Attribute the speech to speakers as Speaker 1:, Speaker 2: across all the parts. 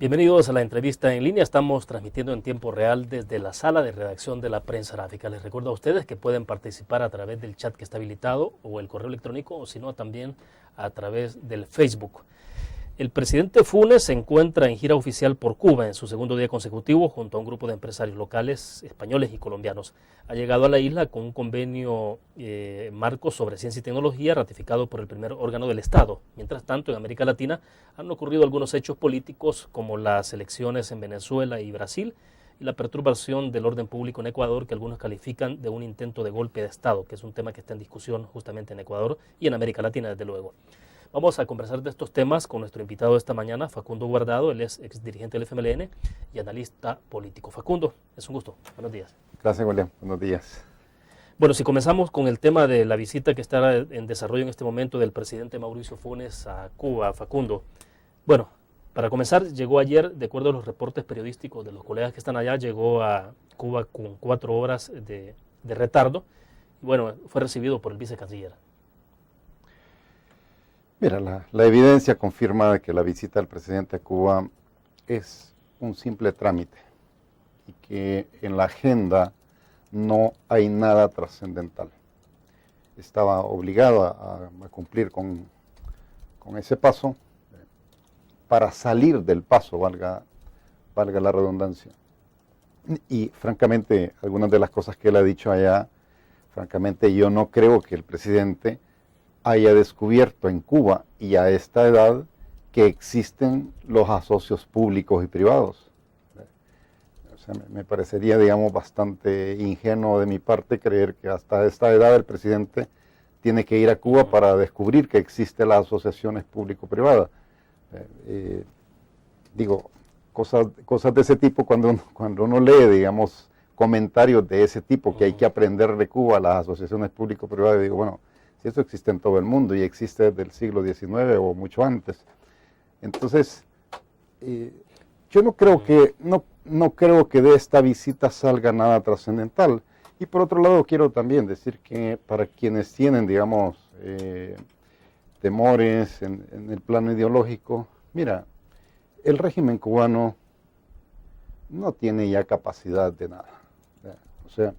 Speaker 1: Bienvenidos a la entrevista en línea. Estamos transmitiendo en tiempo real desde la sala de redacción de la Prensa Arábica. Les recuerdo a ustedes que pueden participar a través del chat que está habilitado o el correo electrónico, o si no, también a través del Facebook. El presidente Funes se encuentra en gira oficial por Cuba en su segundo día consecutivo junto a un grupo de empresarios locales, españoles y colombianos. Ha llegado a la isla con un convenio marco sobre ciencia y tecnología ratificado por el primer órgano del Estado. Mientras tanto, en América Latina han ocurrido algunos hechos políticos como las elecciones en Venezuela y Brasil y la perturbación del orden público en Ecuador, que algunos califican de un intento de golpe de Estado, que es un tema que está en discusión justamente en Ecuador y en América Latina, desde luego. Vamos a conversar de estos temas con nuestro invitado esta mañana, Facundo Guardado. Él es exdirigente del FMLN y analista político. Facundo, es un gusto. Buenos días.
Speaker 2: Gracias, William. Buenos días.
Speaker 1: Bueno, si comenzamos con el tema de la visita que está en desarrollo en este momento del presidente Mauricio Funes a Cuba, Facundo. Bueno, para comenzar, llegó ayer, de acuerdo a los reportes periodísticos de los colegas que están allá, llegó a Cuba con 4 horas de retardo. Y bueno, fue recibido por el vicecanciller.
Speaker 2: Mira, la evidencia confirma que la visita del presidente a Cuba es un simple trámite y que en la agenda no hay nada trascendental. Estaba obligado a cumplir con ese paso para salir del paso, valga la redundancia. Y francamente, algunas de las cosas que él ha dicho allá, francamente yo no creo que el presidente haya descubierto en Cuba y a esta edad que existen los asocios públicos y privados. O sea, me parecería, digamos, bastante ingenuo de mi parte creer que hasta esta edad el presidente tiene que ir a Cuba para descubrir que existen las asociaciones público-privadas. Digo, cosas de ese tipo cuando uno lee, digamos, comentarios de ese tipo que hay que aprender de Cuba a las asociaciones público-privadas, digo, bueno, si eso existe en todo el mundo y existe desde el siglo XIX o mucho antes. Entonces, yo no creo que de esta visita salga nada trascendental. Y por otro lado, quiero también decir que para quienes tienen, digamos, temores en el plano ideológico, mira, el régimen cubano no tiene ya capacidad de nada. O sea,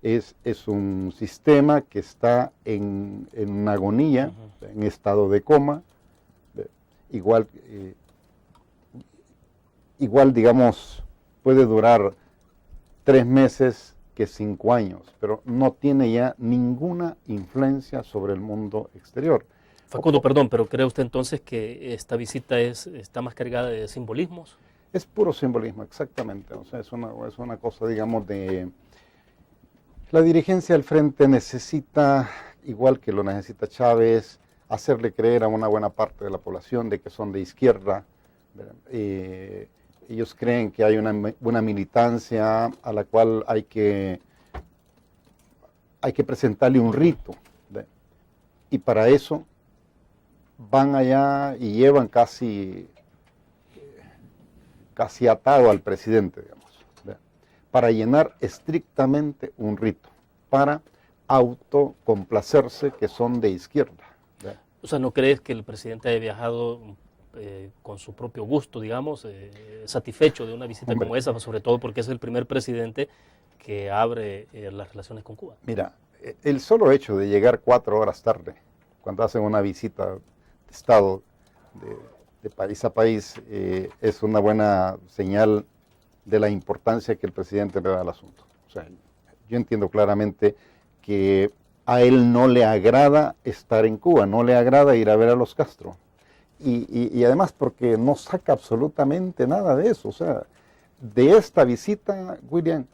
Speaker 2: es un sistema que está en una agonía, en estado de coma, igual, digamos, puede durar 3 meses que 5 años, pero no tiene ya ninguna influencia sobre el mundo exterior.
Speaker 1: Facundo, perdón, pero ¿cree usted entonces que esta visita está más cargada de simbolismos?
Speaker 2: Es puro simbolismo, exactamente. O sea, es una cosa, digamos, de... La dirigencia del frente necesita, igual que lo necesita Chávez, hacerle creer a una buena parte de la población de que son de izquierda. Ellos creen que hay una militancia a la cual hay que presentarle un rito. Y para eso van allá y llevan casi atado al presidente, digamos, para llenar estrictamente un rito, para autocomplacerse que son de izquierda.
Speaker 1: O sea, ¿no crees que el presidente haya viajado con su propio gusto, digamos, satisfecho de una visita como esa, sobre todo porque es el primer presidente que abre las relaciones con Cuba?
Speaker 2: Mira, el solo hecho de llegar 4 horas tarde, cuando hacen una visita de Estado de país a país, es una buena señal de la importancia que el presidente le da al asunto. O sea, yo entiendo claramente que a él no le agrada estar en Cuba, no le agrada ir a ver a los Castro. Y además porque no saca absolutamente nada de eso. O sea, de esta visita, William,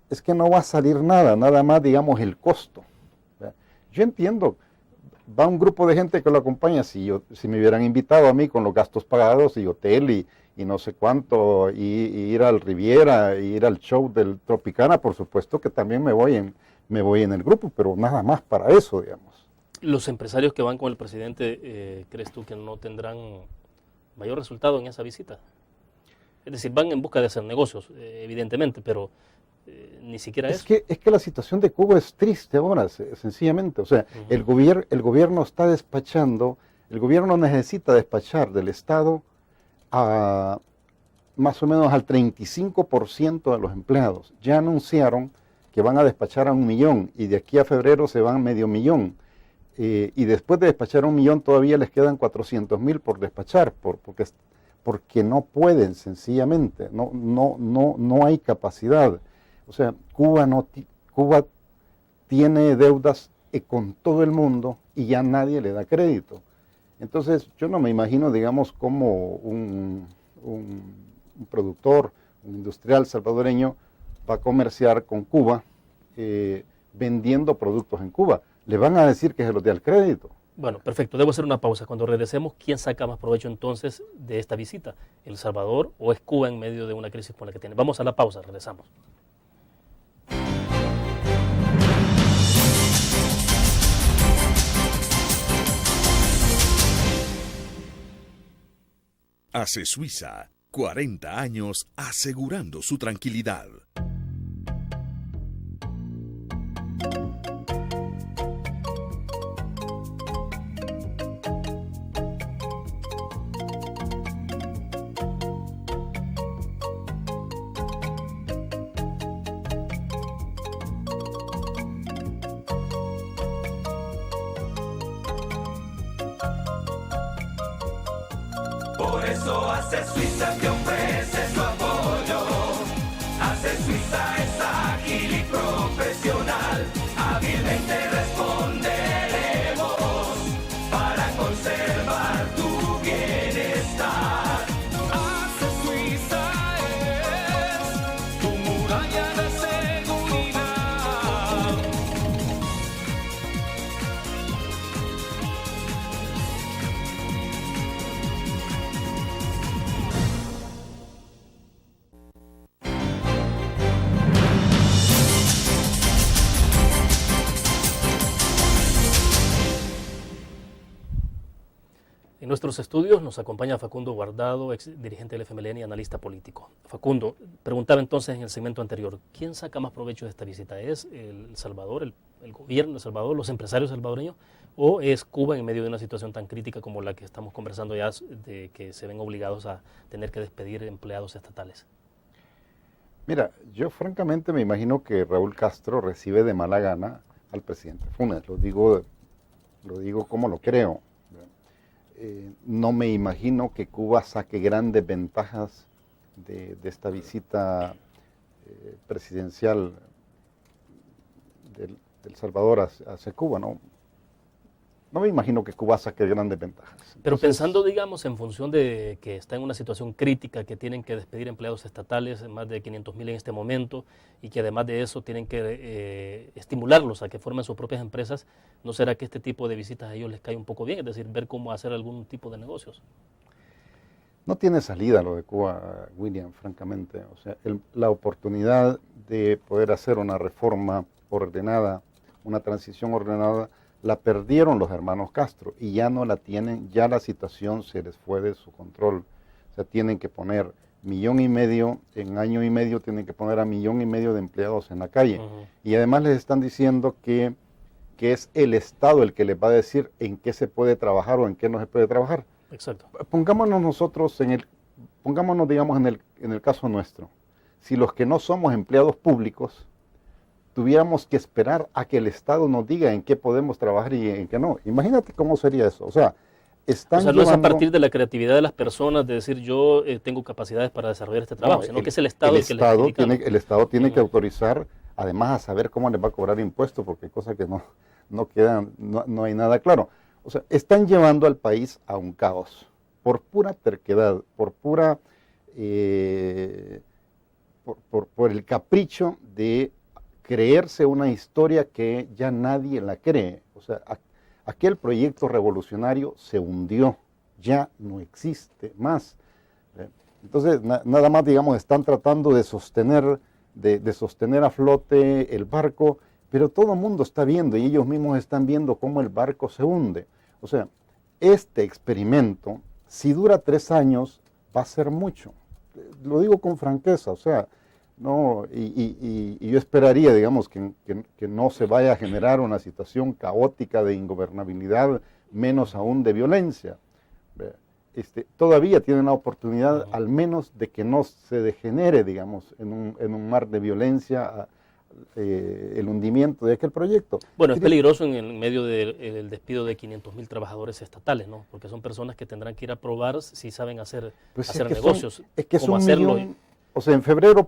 Speaker 2: es que no va a salir nada más, digamos, el costo. Yo entiendo, va un grupo de gente que lo acompaña, si me hubieran invitado a mí con los gastos pagados y hotel y no sé cuánto, y ir al Riviera, y ir al show del Tropicana, por supuesto que también me voy en el grupo, pero nada más para eso, digamos.
Speaker 1: ¿Los empresarios que van con el presidente, crees tú que no tendrán mayor resultado en esa visita? Es decir, van en busca de hacer negocios, evidentemente, pero ni siquiera eso.
Speaker 2: Es que la situación de Cuba es triste ahora, sencillamente. O sea, el gobierno está despachando, el gobierno necesita despachar del Estado a más o menos al 35% de los empleados. Ya anunciaron que van a despachar a 1 millón y de aquí a febrero se van 500,000. Y después de despachar 1 millón todavía les quedan 400,000 por despachar, porque no pueden sencillamente, no hay capacidad. O sea, Cuba tiene deudas con todo el mundo y ya nadie le da crédito. Entonces yo no me imagino, digamos, como un productor, un industrial salvadoreño va a comerciar con Cuba vendiendo productos en Cuba. Le van a decir que se los dé al crédito.
Speaker 1: Bueno, perfecto. Debo hacer una pausa. Cuando regresemos, ¿quién saca más provecho entonces de esta visita? ¿El Salvador o es Cuba en medio de una crisis como la que tiene? Vamos a la pausa, regresamos.
Speaker 3: Hace Suiza 40 años asegurando su tranquilidad.
Speaker 4: Por eso Hace Suiza te ofrece su apoyo. Hace Suiza es ágil y profesional. Hábilmente responderemos para conservar tu bienestar. Hace Suiza es tu muralla de seguridad.
Speaker 1: En nuestros estudios nos acompaña Facundo Guardado, ex dirigente del FMLN y analista político. Facundo, preguntaba entonces en el segmento anterior, ¿quién saca más provecho de esta visita? ¿Es El Salvador, el gobierno de El Salvador, los empresarios salvadoreños, o es Cuba en medio de una situación tan crítica como la que estamos conversando ya, de que se ven obligados a tener que despedir empleados estatales?
Speaker 2: Mira, yo francamente me imagino que Raúl Castro recibe de mala gana al presidente Funes, lo digo como lo creo. No me imagino que Cuba saque grandes ventajas de esta visita presidencial del Salvador hacia Cuba, ¿no? No me imagino que Cuba saque grandes ventajas.
Speaker 1: Pero pensando, digamos, en función de que está en una situación crítica, que tienen que despedir empleados estatales, más de 500,000 en este momento, y que además de eso tienen que estimularlos a que formen sus propias empresas, ¿no será que este tipo de visitas a ellos les cae un poco bien? Es decir, ver cómo hacer algún tipo de negocios.
Speaker 2: No tiene salida lo de Cuba, William, francamente. O sea, la oportunidad de poder hacer una reforma ordenada, una transición ordenada, la perdieron los hermanos Castro y ya no la tienen, ya la situación se les fue de su control. O sea, tienen que poner 1,5 millones, en año y medio tienen que poner a 1,5 millones de empleados en la calle. Y además les están diciendo que es el Estado el que les va a decir en qué se puede trabajar o en qué no se puede trabajar.
Speaker 1: Exacto.
Speaker 2: Pongámonos nosotros digamos en el caso nuestro. Si los que no somos empleados públicos tuviéramos que esperar a que el Estado nos diga en qué podemos trabajar y en qué no. Imagínate cómo sería eso. O sea,
Speaker 1: no es a partir de la creatividad de las personas de decir yo tengo capacidades para desarrollar este trabajo, sino que es el Estado el que les indica.
Speaker 2: El Estado tiene que autorizar, además a saber cómo les va a cobrar impuestos, porque hay cosas que no quedan, no hay nada claro. O sea, están llevando al país a un caos, por pura terquedad, por el capricho de creerse una historia que ya nadie la cree. O sea, aquel proyecto revolucionario se hundió, ya no existe más. Entonces, nada más, digamos, están tratando de sostener a flote el barco, pero todo el mundo está viendo y ellos mismos están viendo cómo el barco se hunde. O sea, este experimento, si dura 3 años, va a ser mucho. Lo digo con franqueza, o sea, no, y yo esperaría, digamos, que no se vaya a generar una situación caótica de ingobernabilidad, menos aún de violencia. todavía tienen la oportunidad al menos de que no se degenere, digamos, en un mar de violencia, el hundimiento de aquel proyecto.
Speaker 1: Bueno, es peligroso en medio del despido de 500.000 trabajadores estatales, ¿no? Porque son personas que tendrán que ir a probar si saben hacer negocios.
Speaker 2: Es que
Speaker 1: cómo
Speaker 2: son
Speaker 1: hacerlo.
Speaker 2: O sea, en febrero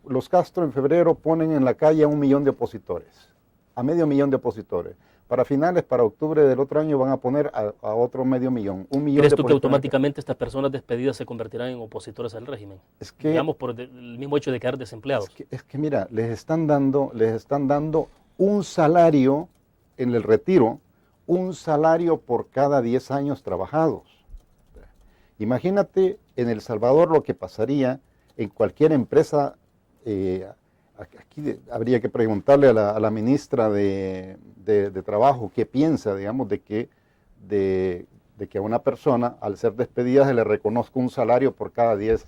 Speaker 2: los Castro en febrero ponen en la calle a 1 millón de opositores, a 500.000 de opositores. Para octubre del otro año van a poner a otro 500.000.
Speaker 1: ¿Crees tú que automáticamente estas personas despedidas se convertirán en opositores al régimen?
Speaker 2: Es que,
Speaker 1: digamos, por el mismo hecho de quedar desempleados.
Speaker 2: Es que mira, les están dando un salario en el retiro, un salario por cada 10 años trabajados. Imagínate en El Salvador lo que pasaría en cualquier empresa. Aquí habría que preguntarle a la ministra de Trabajo qué piensa, digamos, de que a una persona, al ser despedida, se le reconozca un salario por cada 10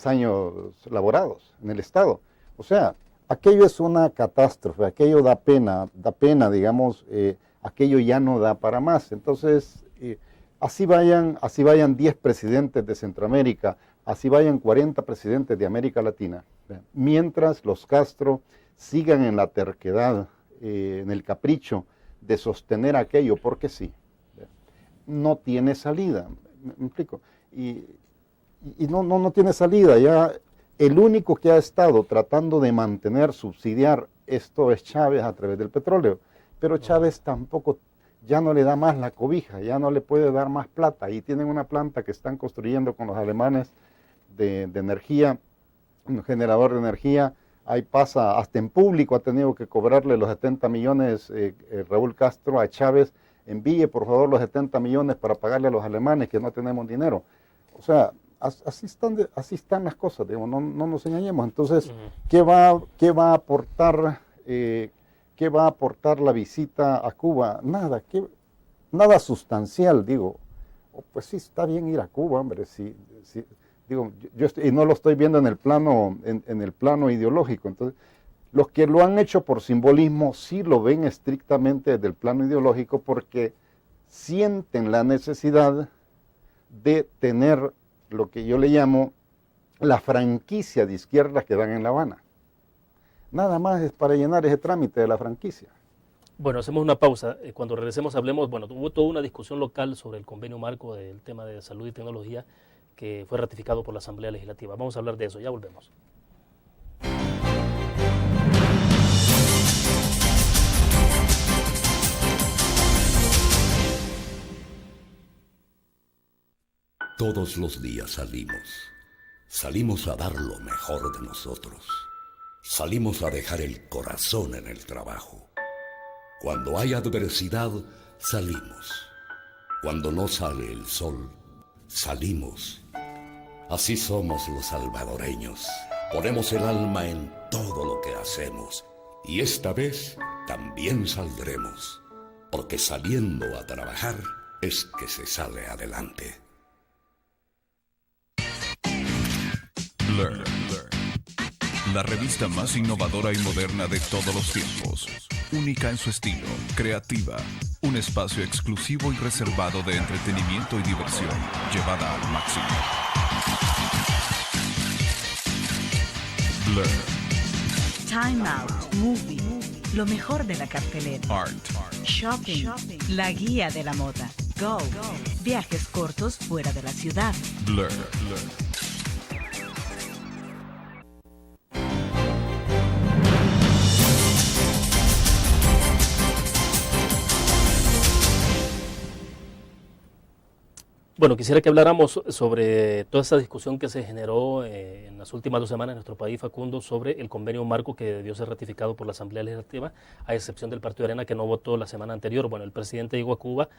Speaker 2: años laborados en el Estado. O sea, aquello es una catástrofe, aquello da pena, digamos, aquello ya no da para más. Entonces, así vayan 10 presidentes de Centroamérica, así vayan 40 presidentes de América Latina, mientras los Castro sigan en la terquedad, en el capricho de sostener aquello, porque sí, no tiene salida, ¿me explico? Y no tiene salida. Ya el único que ha estado tratando de subsidiar esto es Chávez a través del petróleo, pero Chávez tampoco, ya no le da más la cobija, ya no le puede dar más plata, y tienen una planta que están construyendo con los alemanes de energía, un generador de energía. Ahí pasa, hasta en público ha tenido que cobrarle los 70 millones Raúl Castro a Chávez: envíe por favor los 70 millones para pagarle a los alemanes, que no tenemos dinero. O sea, así están las cosas, digamos, no nos engañemos. Entonces, ¿qué va a aportar la visita a Cuba? Nada sustancial, digo. Pues sí, está bien ir a Cuba, hombre, sí. Digo, y no lo estoy viendo en el plano ideológico. Entonces, los que lo han hecho por simbolismo sí lo ven estrictamente desde el plano ideológico, porque sienten la necesidad de tener lo que yo le llamo la franquicia de izquierda que dan en La Habana. Nada más es para llenar ese trámite de la franquicia.
Speaker 1: Bueno, hacemos una pausa. Cuando regresemos hablemos, hubo toda una discusión local sobre el convenio marco del tema de salud y tecnología que fue ratificado por la Asamblea Legislativa. Vamos a hablar de eso, ya volvemos.
Speaker 5: Todos los días salimos a dar lo mejor de nosotros, salimos a dejar el corazón en el trabajo. Cuando hay adversidad, salimos. Cuando no sale el sol, salimos. Así somos los salvadoreños. Ponemos el alma en todo lo que hacemos. Y esta vez también saldremos. Porque saliendo a trabajar es que se sale adelante.
Speaker 3: Blur, la revista más innovadora y moderna de todos los tiempos. Única en su estilo, creativa. Un espacio exclusivo y reservado de entretenimiento y diversión, llevada al máximo. Blur.
Speaker 6: Time Out Movie, lo mejor de la cartelera.
Speaker 3: Art.
Speaker 6: Shopping, la guía de la moda. Go, viajes cortos fuera de la ciudad.
Speaker 3: Blur.
Speaker 1: Bueno, quisiera que habláramos sobre toda esa discusión que se generó en las últimas 2 semanas en nuestro país, Facundo, sobre el convenio marco que debió ser ratificado por la Asamblea Legislativa, a excepción del Partido Arena, que no votó la semana anterior. Bueno, el presidente llegó a Cuba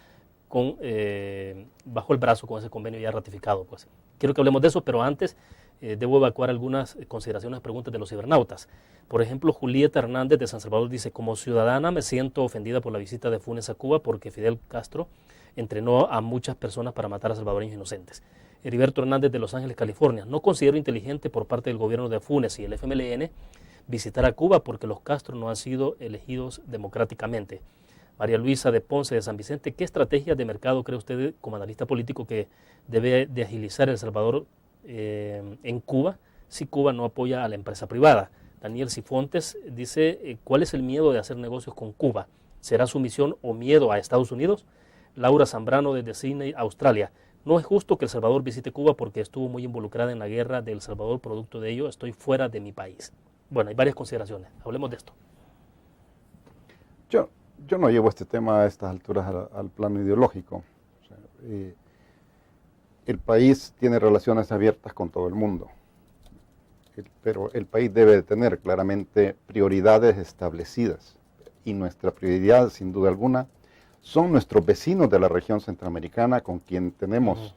Speaker 1: bajo el brazo con ese convenio ya ratificado. Pues quiero que hablemos de eso, pero antes debo evacuar algunas consideraciones, preguntas de los cibernautas. Por ejemplo, Julieta Hernández de San Salvador dice: como ciudadana me siento ofendida por la visita de Funes a Cuba porque Fidel Castro entrenó a muchas personas para matar a salvadoreños inocentes. Heriberto Hernández de Los Ángeles, California: no considero inteligente por parte del gobierno de Funes y el FMLN visitar a Cuba porque los Castro no han sido elegidos democráticamente. María Luisa de Ponce de San Vicente, ¿qué estrategias de mercado cree usted como analista político que debe de agilizar El Salvador en Cuba si Cuba no apoya a la empresa privada? Daniel Cifontes dice, ¿cuál es el miedo de hacer negocios con Cuba? ¿Será sumisión o miedo a Estados Unidos? Laura Zambrano desde Sydney, Australia. No es justo que El Salvador visite Cuba porque estuvo muy involucrada en la guerra de El Salvador, producto de ello estoy fuera de mi país. Bueno, hay varias consideraciones. Hablemos de esto.
Speaker 2: Yo no llevo este tema a estas alturas al plano ideológico. O sea, el país tiene relaciones abiertas con todo el mundo, pero el país debe de tener claramente prioridades establecidas. Y nuestra prioridad, sin duda alguna, son nuestros vecinos de la región centroamericana con quien tenemos,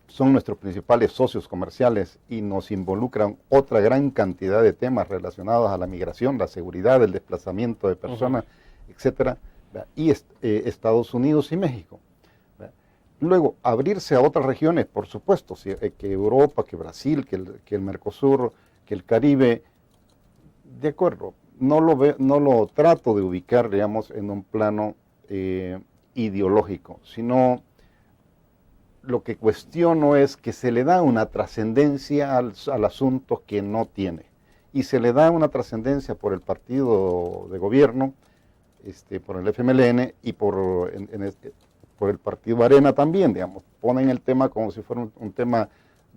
Speaker 2: son nuestros principales socios comerciales y nos involucran otra gran cantidad de temas relacionados a la migración, la seguridad, el desplazamiento de personas, etcétera, y Estados Unidos y México. Luego, abrirse a otras regiones, por supuesto, que Europa, que Brasil, que el Mercosur, que el Caribe, de acuerdo, no lo trato de ubicar, digamos, en un plano ideológico, sino lo que cuestiono es que se le da una trascendencia al asunto que no tiene, y se le da una trascendencia por el partido de gobierno, por el FMLN y por el partido Arena también, digamos, ponen el tema como si fuera un tema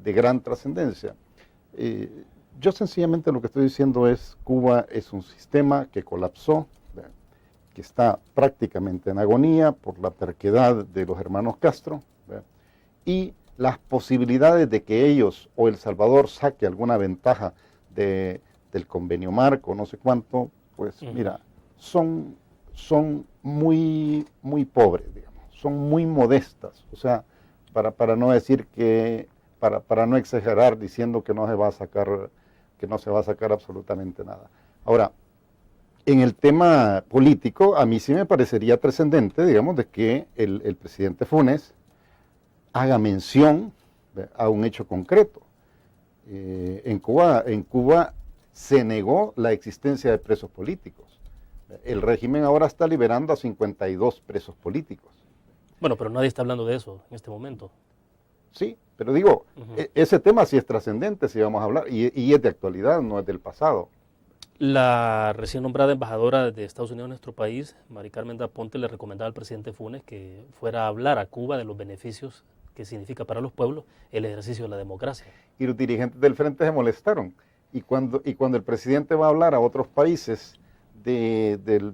Speaker 2: de gran trascendencia. Yo sencillamente lo que estoy diciendo es, Cuba es un sistema que colapsó, que está prácticamente en agonía por la terquedad de los hermanos Castro, y las posibilidades de que ellos o El Salvador saque alguna ventaja del convenio marco, no sé cuánto, pues mira, son muy pobres, digamos, son muy modestas, o sea, para no decir que, para no exagerar diciendo que no se va a sacar absolutamente nada. Ahora, en el tema político, a mí sí me parecería trascendente, digamos, de que el presidente Funes haga mención a un hecho concreto. En Cuba se negó la existencia de presos políticos. El régimen ahora está liberando a 52 presos políticos.
Speaker 1: Bueno, pero nadie está hablando de eso en este momento.
Speaker 2: Sí, pero digo, ese tema sí es trascendente, si vamos a hablar, y es de actualidad, no es del pasado.
Speaker 1: La recién nombrada embajadora de Estados Unidos en nuestro país, Mari Carmen da Ponte, le recomendaba al presidente Funes que fuera a hablar a Cuba de los beneficios que significa para los pueblos el ejercicio de la democracia.
Speaker 2: Y los dirigentes del frente se molestaron. Y cuando el presidente va a hablar a otros países del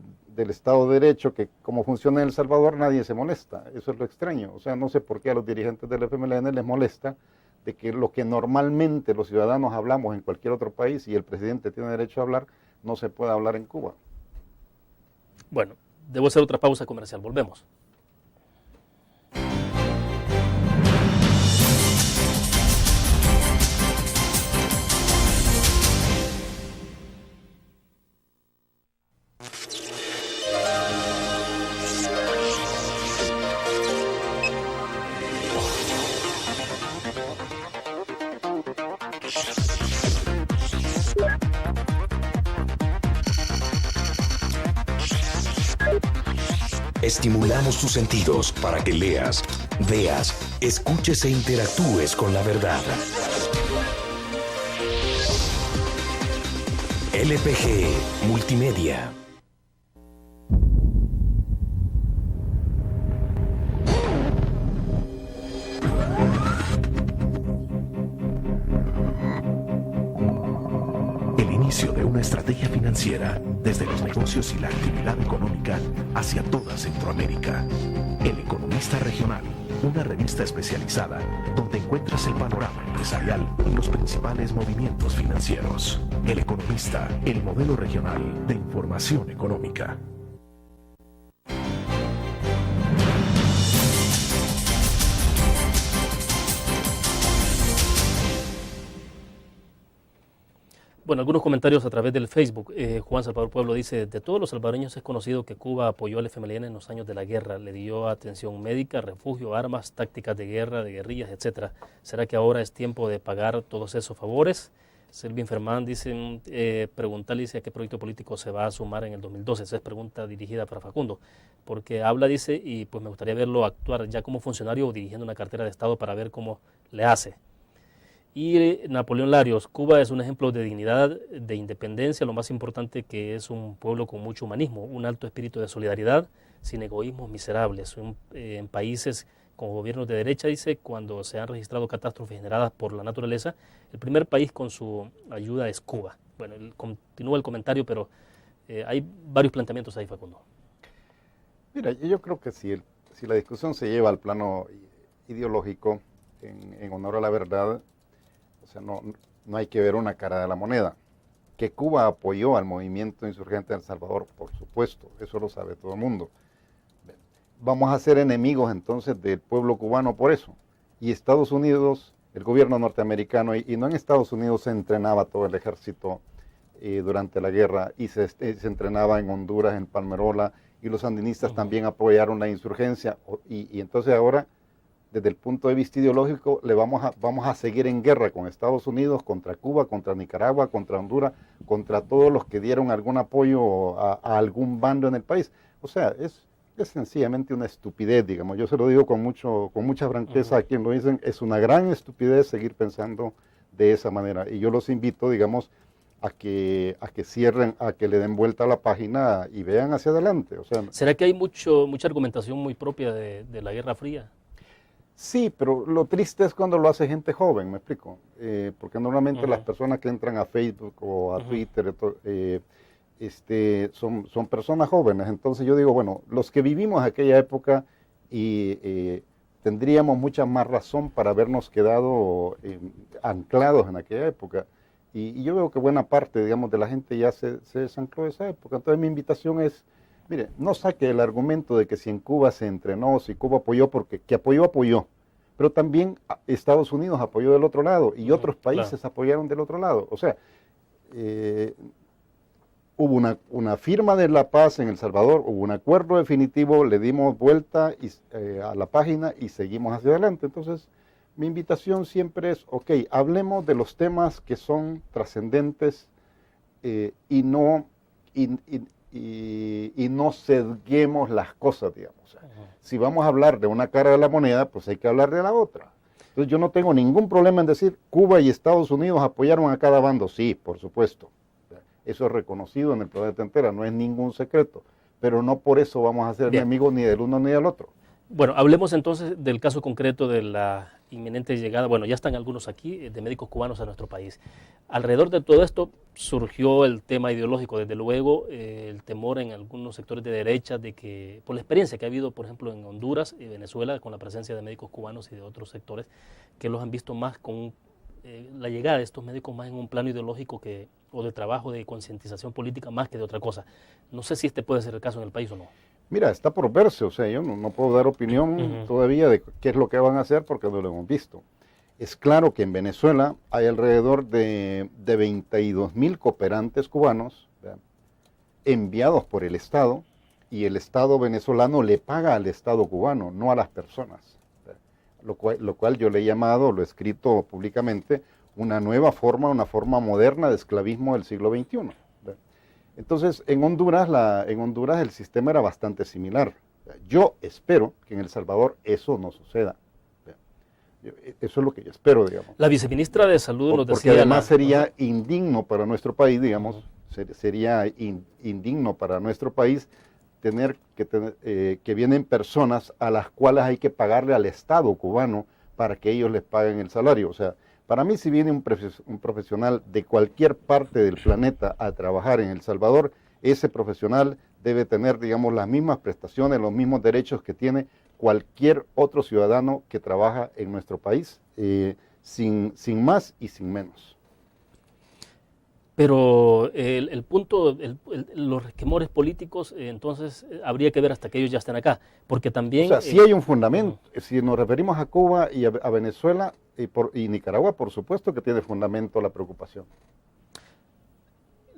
Speaker 2: Estado de Derecho, que cómo funciona en El Salvador, nadie se molesta. Eso es lo extraño. O sea, no sé por qué a los dirigentes del FMLN les molesta de que lo que normalmente los ciudadanos hablamos en cualquier otro país y el presidente tiene derecho a hablar, no se puede hablar en Cuba.
Speaker 1: Bueno, debo hacer otra pausa comercial. Volvemos.
Speaker 7: Estimulamos tus sentidos para que leas, veas, escuches e interactúes con la verdad. LPG Multimedia. El inicio de una estrategia financiera desde los negocios y la actividad económica hacia toda Centroamérica. El Economista Regional, una revista especializada donde encuentras el panorama empresarial y los principales movimientos financieros. El Economista, el modelo regional de información económica.
Speaker 1: Bueno, algunos comentarios a través del Facebook. Juan Salvador Pueblo dice, de todos los salvadoreños es conocido que Cuba apoyó al FMLN en los años de la guerra, le dio atención médica, refugio, armas, tácticas de guerra, de guerrillas, etc. ¿Será que ahora es tiempo de pagar todos esos favores? Selvin Fermán dice, preguntarle a qué proyecto político se va a sumar en el 2012. Esa es pregunta dirigida para Facundo, porque habla, dice, y pues me gustaría verlo actuar ya como funcionario o dirigiendo una cartera de Estado para ver cómo le hace. Y Napoleón Larios, Cuba es un ejemplo de dignidad, de independencia, lo más importante que es un pueblo con mucho humanismo, un alto espíritu de solidaridad, sin egoísmos miserables. En países con gobiernos de derecha, dice, cuando se han registrado catástrofes generadas por la naturaleza, el primer país con su ayuda es Cuba. Bueno, continúa el comentario, pero hay varios planteamientos ahí, Facundo.
Speaker 2: Mira, yo creo que si la discusión se lleva al plano ideológico, en honor a la verdad, o sea, no hay que ver una cara de la moneda. Que Cuba apoyó al movimiento insurgente de El Salvador, por supuesto, eso lo sabe todo el mundo. Vamos a ser enemigos entonces del pueblo cubano por eso. Y Estados Unidos, el gobierno norteamericano, y no en Estados Unidos se entrenaba todo el ejército durante la guerra, y se entrenaba en Honduras, en Palmerola, y los sandinistas también apoyaron la insurgencia, y entonces ahora, desde el punto de vista ideológico, vamos a seguir en guerra con Estados Unidos, contra Cuba, contra Nicaragua, contra Honduras, contra todos los que dieron algún apoyo a algún bando en el país. O sea, es sencillamente una estupidez, digamos. Yo se lo digo con mucha franqueza a quien lo dicen, es una gran estupidez seguir pensando de esa manera. Y yo los invito, digamos, a que cierren, a que le den vuelta a la página y vean hacia adelante. O sea,
Speaker 1: ¿será que hay mucha argumentación muy propia de la Guerra Fría?
Speaker 2: Sí, pero lo triste es cuando lo hace gente joven, me explico. Porque normalmente las personas que entran a Facebook o a Twitter son personas jóvenes. Entonces yo digo, bueno, los que vivimos aquella época tendríamos mucha más razón para habernos quedado anclados en aquella época. Y yo veo que buena parte, digamos, de la gente ya se desancló de esa época. Entonces mi invitación es, mire, no saque el argumento de que si en Cuba se entrenó, si Cuba apoyó, porque que apoyó. Pero también Estados Unidos apoyó del otro lado y otros países apoyaron del otro lado. O sea, hubo una firma de la paz en El Salvador, hubo un acuerdo definitivo, le dimos vuelta a la página y seguimos hacia adelante. Entonces, mi invitación siempre es, ok, hablemos de los temas que son trascendentes y no sesguemos las cosas, digamos. O sea, si vamos a hablar de una cara de la moneda, pues hay que hablar de la otra. Entonces yo no tengo ningún problema en decir, Cuba y Estados Unidos apoyaron a cada bando. Sí, por supuesto. Eso es reconocido en el planeta entero, no es ningún secreto. Pero no por eso vamos a ser enemigos ni del uno ni del otro.
Speaker 1: Bueno, hablemos entonces del caso concreto de la inminente llegada, bueno, ya están algunos aquí, de médicos cubanos a nuestro país. Alrededor de todo esto surgió el tema ideológico, desde luego, el temor en algunos sectores de derecha de que, por la experiencia que ha habido, por ejemplo, en Honduras y Venezuela, con la presencia de médicos cubanos y de otros sectores, que los han visto más con la llegada de estos médicos más en un plano ideológico o de trabajo, de concientización política, más que de otra cosa. No sé si este puede ser el caso en el país o no.
Speaker 2: Mira, está por verse, o sea, yo no puedo dar opinión todavía de qué es lo que van a hacer porque no lo hemos visto. Es claro que en Venezuela hay alrededor de 22.000 cooperantes cubanos, ¿verdad?, enviados por el Estado, y el Estado venezolano le paga al Estado cubano, no a las personas. Lo cual yo le he llamado, lo he escrito públicamente, una nueva forma, una forma moderna de esclavismo del siglo XXI. Entonces, en Honduras el sistema era bastante similar. Yo espero que en El Salvador eso no suceda. Eso es lo que yo espero, digamos.
Speaker 1: La viceministra de Salud nos decía...
Speaker 2: Porque además sería indigno para nuestro país, digamos, sería indigno para nuestro país tener que vienen personas a las cuales hay que pagarle al Estado cubano para que ellos les paguen el salario. O sea, para mí, si viene un profesional de cualquier parte del planeta a trabajar en El Salvador, ese profesional debe tener, digamos, las mismas prestaciones, los mismos derechos que tiene cualquier otro ciudadano que trabaja en nuestro país, sin más y sin menos.
Speaker 1: Pero el punto, los resquemores políticos, entonces habría que ver hasta que ellos ya estén acá, porque también...
Speaker 2: O sea, sí hay un fundamento. Si nos referimos a Cuba y a Venezuela y Nicaragua, por supuesto que tiene fundamento la preocupación.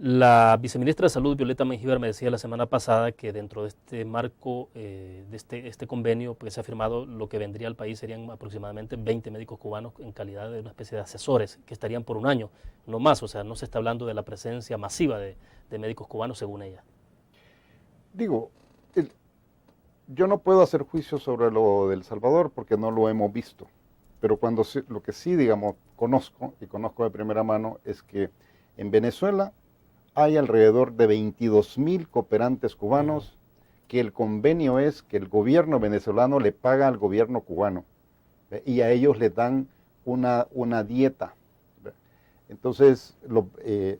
Speaker 1: La viceministra de Salud, Violeta Mengíbar, me decía la semana pasada que dentro de este marco, de este convenio que se ha firmado, lo que vendría al país serían aproximadamente 20 médicos cubanos en calidad de una especie de asesores que estarían por un año, no más. O sea, no se está hablando de la presencia masiva de médicos cubanos, según ella.
Speaker 2: Digo, yo no puedo hacer juicio sobre lo del Salvador porque no lo hemos visto, pero lo que sí, digamos, conozco de primera mano es que en Venezuela hay alrededor de 22,000 cooperantes cubanos que el convenio es que el gobierno venezolano le paga al gobierno cubano y a ellos les dan una dieta. Entonces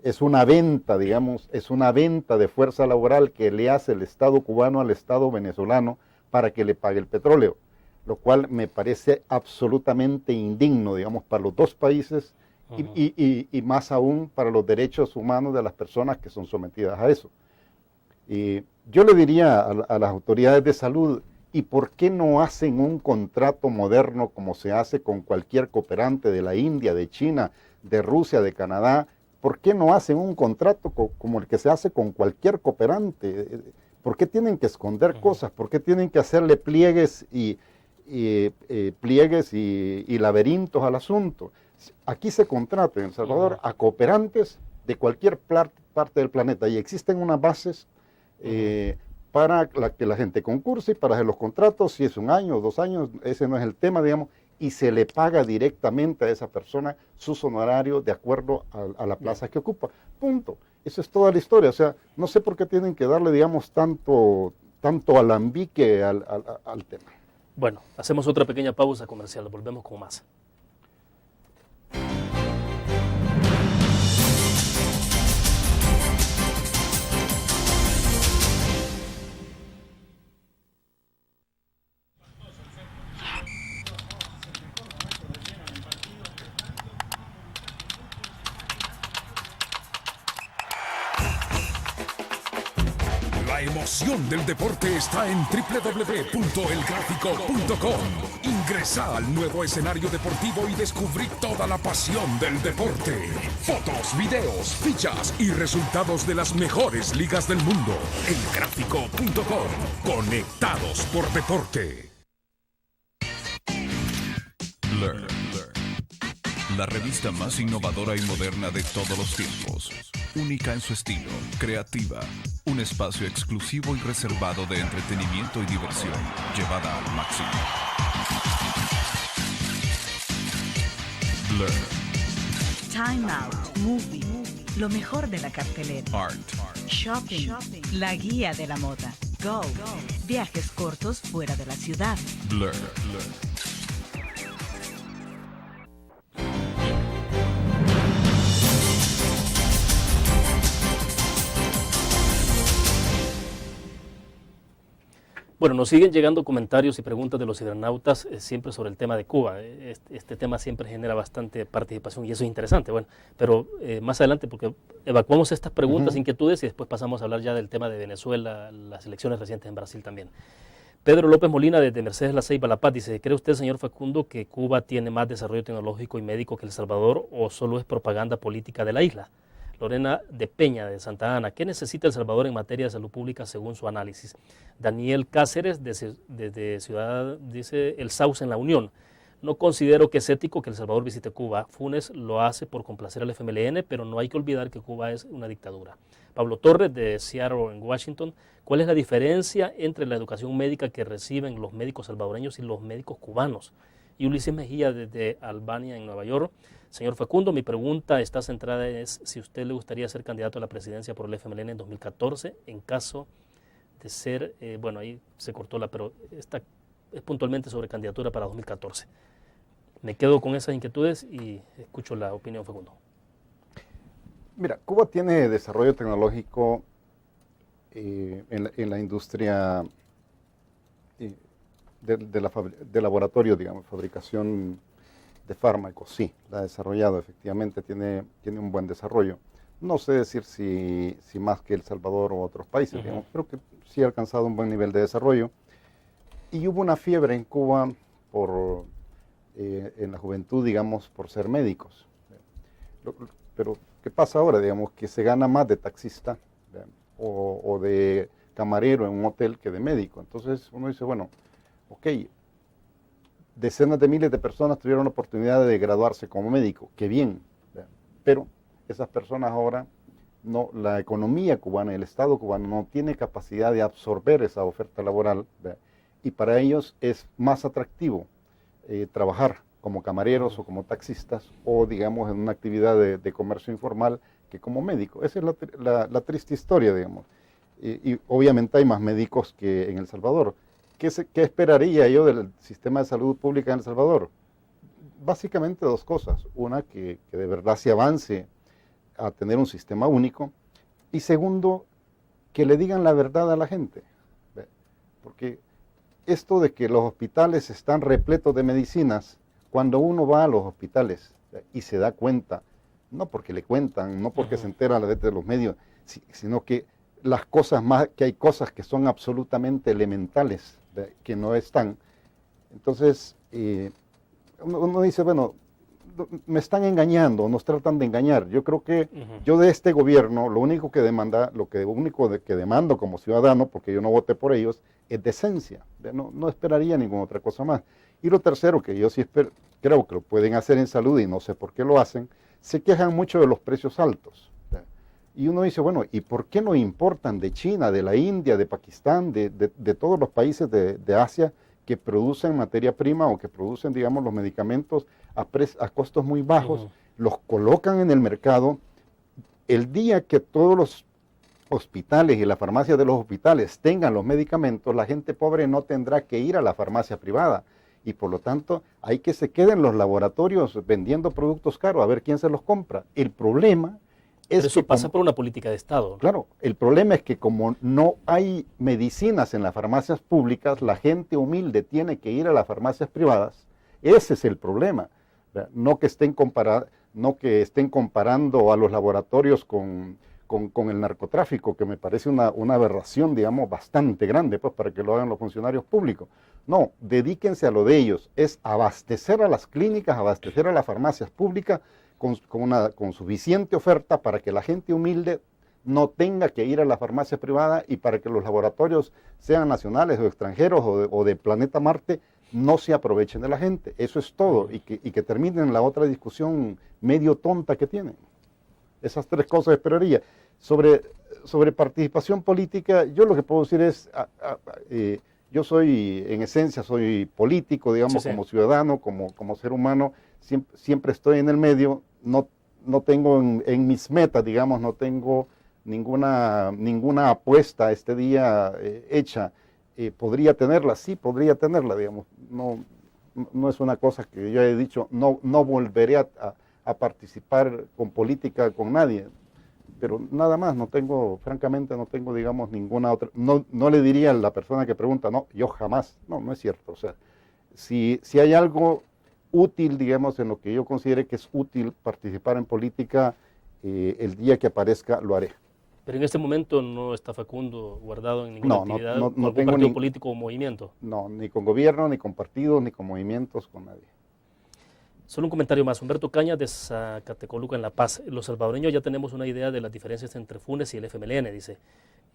Speaker 2: es una venta, digamos, es una venta de fuerza laboral que le hace el Estado cubano al Estado venezolano para que le pague el petróleo, lo cual me parece absolutamente indigno, digamos, para los dos países. Y más aún para los derechos humanos de las personas que son sometidas a eso. Y yo le diría a las autoridades de salud, ¿y por qué no hacen un contrato moderno como se hace con cualquier cooperante de la India, de China, de Rusia, de Canadá? ¿Por qué no hacen un contrato como el que se hace con cualquier cooperante? ¿Por qué tienen que esconder cosas? ¿Por qué tienen que hacerle pliegues y laberintos al asunto? Aquí se contrata en El Salvador a cooperantes de cualquier parte del planeta y existen unas bases para que la gente concurse y para hacer los contratos, si es 1 año o 2 años, ese no es el tema, digamos, y se le paga directamente a esa persona sus honorarios de acuerdo a la plaza que ocupa. Punto. Eso es toda la historia. O sea, no sé por qué tienen que darle, digamos, tanto alambique al tema.
Speaker 1: Bueno, hacemos otra pequeña pausa comercial, volvemos con más.
Speaker 8: La emoción del deporte está en www.elgráfico.com. Ingresa al nuevo escenario deportivo y descubrí toda la pasión del deporte. Fotos, videos, fichas y resultados de las mejores ligas del mundo. Elgráfico.com. Conectados por deporte.
Speaker 3: Learn. La revista más innovadora y moderna de todos los tiempos. Única en su estilo, creativa. Un espacio exclusivo y reservado de entretenimiento y diversión, llevada al máximo. Blur.
Speaker 6: Time Out, Movie, lo mejor de la cartelera.
Speaker 3: Art.
Speaker 6: Shopping, la guía de la moda. Go, viajes cortos fuera de la ciudad.
Speaker 3: Blur.
Speaker 1: Bueno, nos siguen llegando comentarios y preguntas de los cibernautas siempre sobre el tema de Cuba. Este tema siempre genera bastante participación y eso es interesante. Bueno, pero más adelante, porque evacuamos estas preguntas, inquietudes y después pasamos a hablar ya del tema de Venezuela, las elecciones recientes en Brasil también. Pedro López Molina desde Mercedes La Ceiba, La Paz, dice, ¿cree usted, señor Facundo, que Cuba tiene más desarrollo tecnológico y médico que El Salvador o solo es propaganda política de la isla? Lorena de Peña, de Santa Ana, ¿qué necesita El Salvador en materia de salud pública según su análisis? Daniel Cáceres, desde Ciudad, dice, El Sauce en la Unión. No considero que es ético que El Salvador visite Cuba. Funes lo hace por complacer al FMLN, pero no hay que olvidar que Cuba es una dictadura. Pablo Torres, de Seattle, en Washington, ¿cuál es la diferencia entre la educación médica que reciben los médicos salvadoreños y los médicos cubanos? Y Ulises Mejía, desde Albania, en Nueva York. Señor Facundo, mi pregunta está centrada en si usted le gustaría ser candidato a la presidencia por el FMLN en 2014, en caso de ser, bueno, ahí se cortó pero esta es puntualmente sobre candidatura para 2014. Me quedo con esas inquietudes y escucho la opinión, Facundo.
Speaker 2: Mira, Cuba tiene desarrollo tecnológico en la industria de laboratorio, digamos, fabricación de fármacos, sí, la ha desarrollado, efectivamente tiene un buen desarrollo. No sé decir si más que El Salvador o otros países, digamos, pero que sí ha alcanzado un buen nivel de desarrollo. Y hubo una fiebre en Cuba en la juventud, digamos, por ser médicos. Pero, ¿qué pasa ahora? Digamos que se gana más de taxista, ¿verdad? O de camarero en un hotel que de médico. Entonces uno dice, bueno, ok, decenas de miles de personas tuvieron la oportunidad de graduarse como médico, qué bien, ¿verdad? Pero esas personas ahora, no, la economía cubana, el Estado cubano no tiene capacidad de absorber esa oferta laboral, ¿verdad? Y para ellos es más atractivo trabajar como camareros o como taxistas o digamos en una actividad de comercio informal que como médico. Esa es la triste historia, digamos. Y obviamente hay más médicos que en El Salvador. ¿Qué esperaría yo del sistema de salud pública en El Salvador? Básicamente dos cosas. Una, que de verdad se avance a tener un sistema único. Y segundo, que le digan la verdad a la gente. Porque esto de que los hospitales están repletos de medicinas, cuando uno va a los hospitales y se da cuenta, no porque le cuentan, no porque se entera a la vez de los medios, sino que que hay cosas que son absolutamente elementales, que no están. Entonces, uno dice, bueno, me están engañando, nos tratan de engañar. Yo creo que yo de este gobierno, lo único que demando como ciudadano, porque yo no voté por ellos, es decencia. No esperaría ninguna otra cosa más. Y lo tercero, que yo sí creo que lo pueden hacer en salud y no sé por qué lo hacen, se quejan mucho de los precios altos. Y uno dice, bueno, ¿y por qué no importan de China, de la India, de Pakistán, de todos los países de Asia que producen materia prima o que producen, digamos, los medicamentos a costos muy bajos, los colocan en el mercado? El día que todos los hospitales y las farmacias de los hospitales tengan los medicamentos, la gente pobre no tendrá que ir a la farmacia privada. Y por lo tanto, hay que se queden los laboratorios vendiendo productos caros, a ver quién se los compra. El problema es
Speaker 1: Pero eso pasa por una política de Estado.
Speaker 2: Claro, el problema es que como no hay medicinas en las farmacias públicas, la gente humilde tiene que ir a las farmacias privadas. Ese es el problema. No que estén comparando a los laboratorios con el narcotráfico, que me parece una aberración, digamos, bastante grande, pues, para que lo hagan los funcionarios públicos. No, dedíquense a lo de ellos, es abastecer a las clínicas, abastecer a las farmacias públicas con suficiente oferta para que la gente humilde no tenga que ir a la farmacia privada y para que los laboratorios, sean nacionales o extranjeros o de planeta Marte, no se aprovechen de la gente. Eso es todo, y que terminen la otra discusión medio tonta que tienen. Esas tres cosas esperaría. Sobre participación política, yo lo que puedo decir es, yo soy, en esencia, soy político, digamos, como ciudadano, como ser humano, siempre estoy en el medio, no tengo en mis metas, digamos, no tengo ninguna apuesta este día hecha. ¿Podría tenerla? Sí, podría tenerla, digamos. No es una cosa que yo he dicho, no volveré a participar con política con nadie, pero nada más, francamente no tengo, digamos, ninguna otra, no le diría a la persona que pregunta, no, yo jamás, no es cierto. O sea, si hay algo útil, digamos, en lo que yo considere que es útil participar en política, el día que aparezca lo haré.
Speaker 1: Pero en este momento no está Facundo Guardado en ninguna actividad,
Speaker 2: no
Speaker 1: con algún
Speaker 2: tengo
Speaker 1: partido político o movimiento.
Speaker 2: No, ni con gobierno, ni con partidos, ni con movimientos, con nadie.
Speaker 1: Solo un comentario más. Humberto Cañas de Zacatecoluca en La Paz. Los salvadoreños ya tenemos una idea de las diferencias entre FUNES y el FMLN, dice.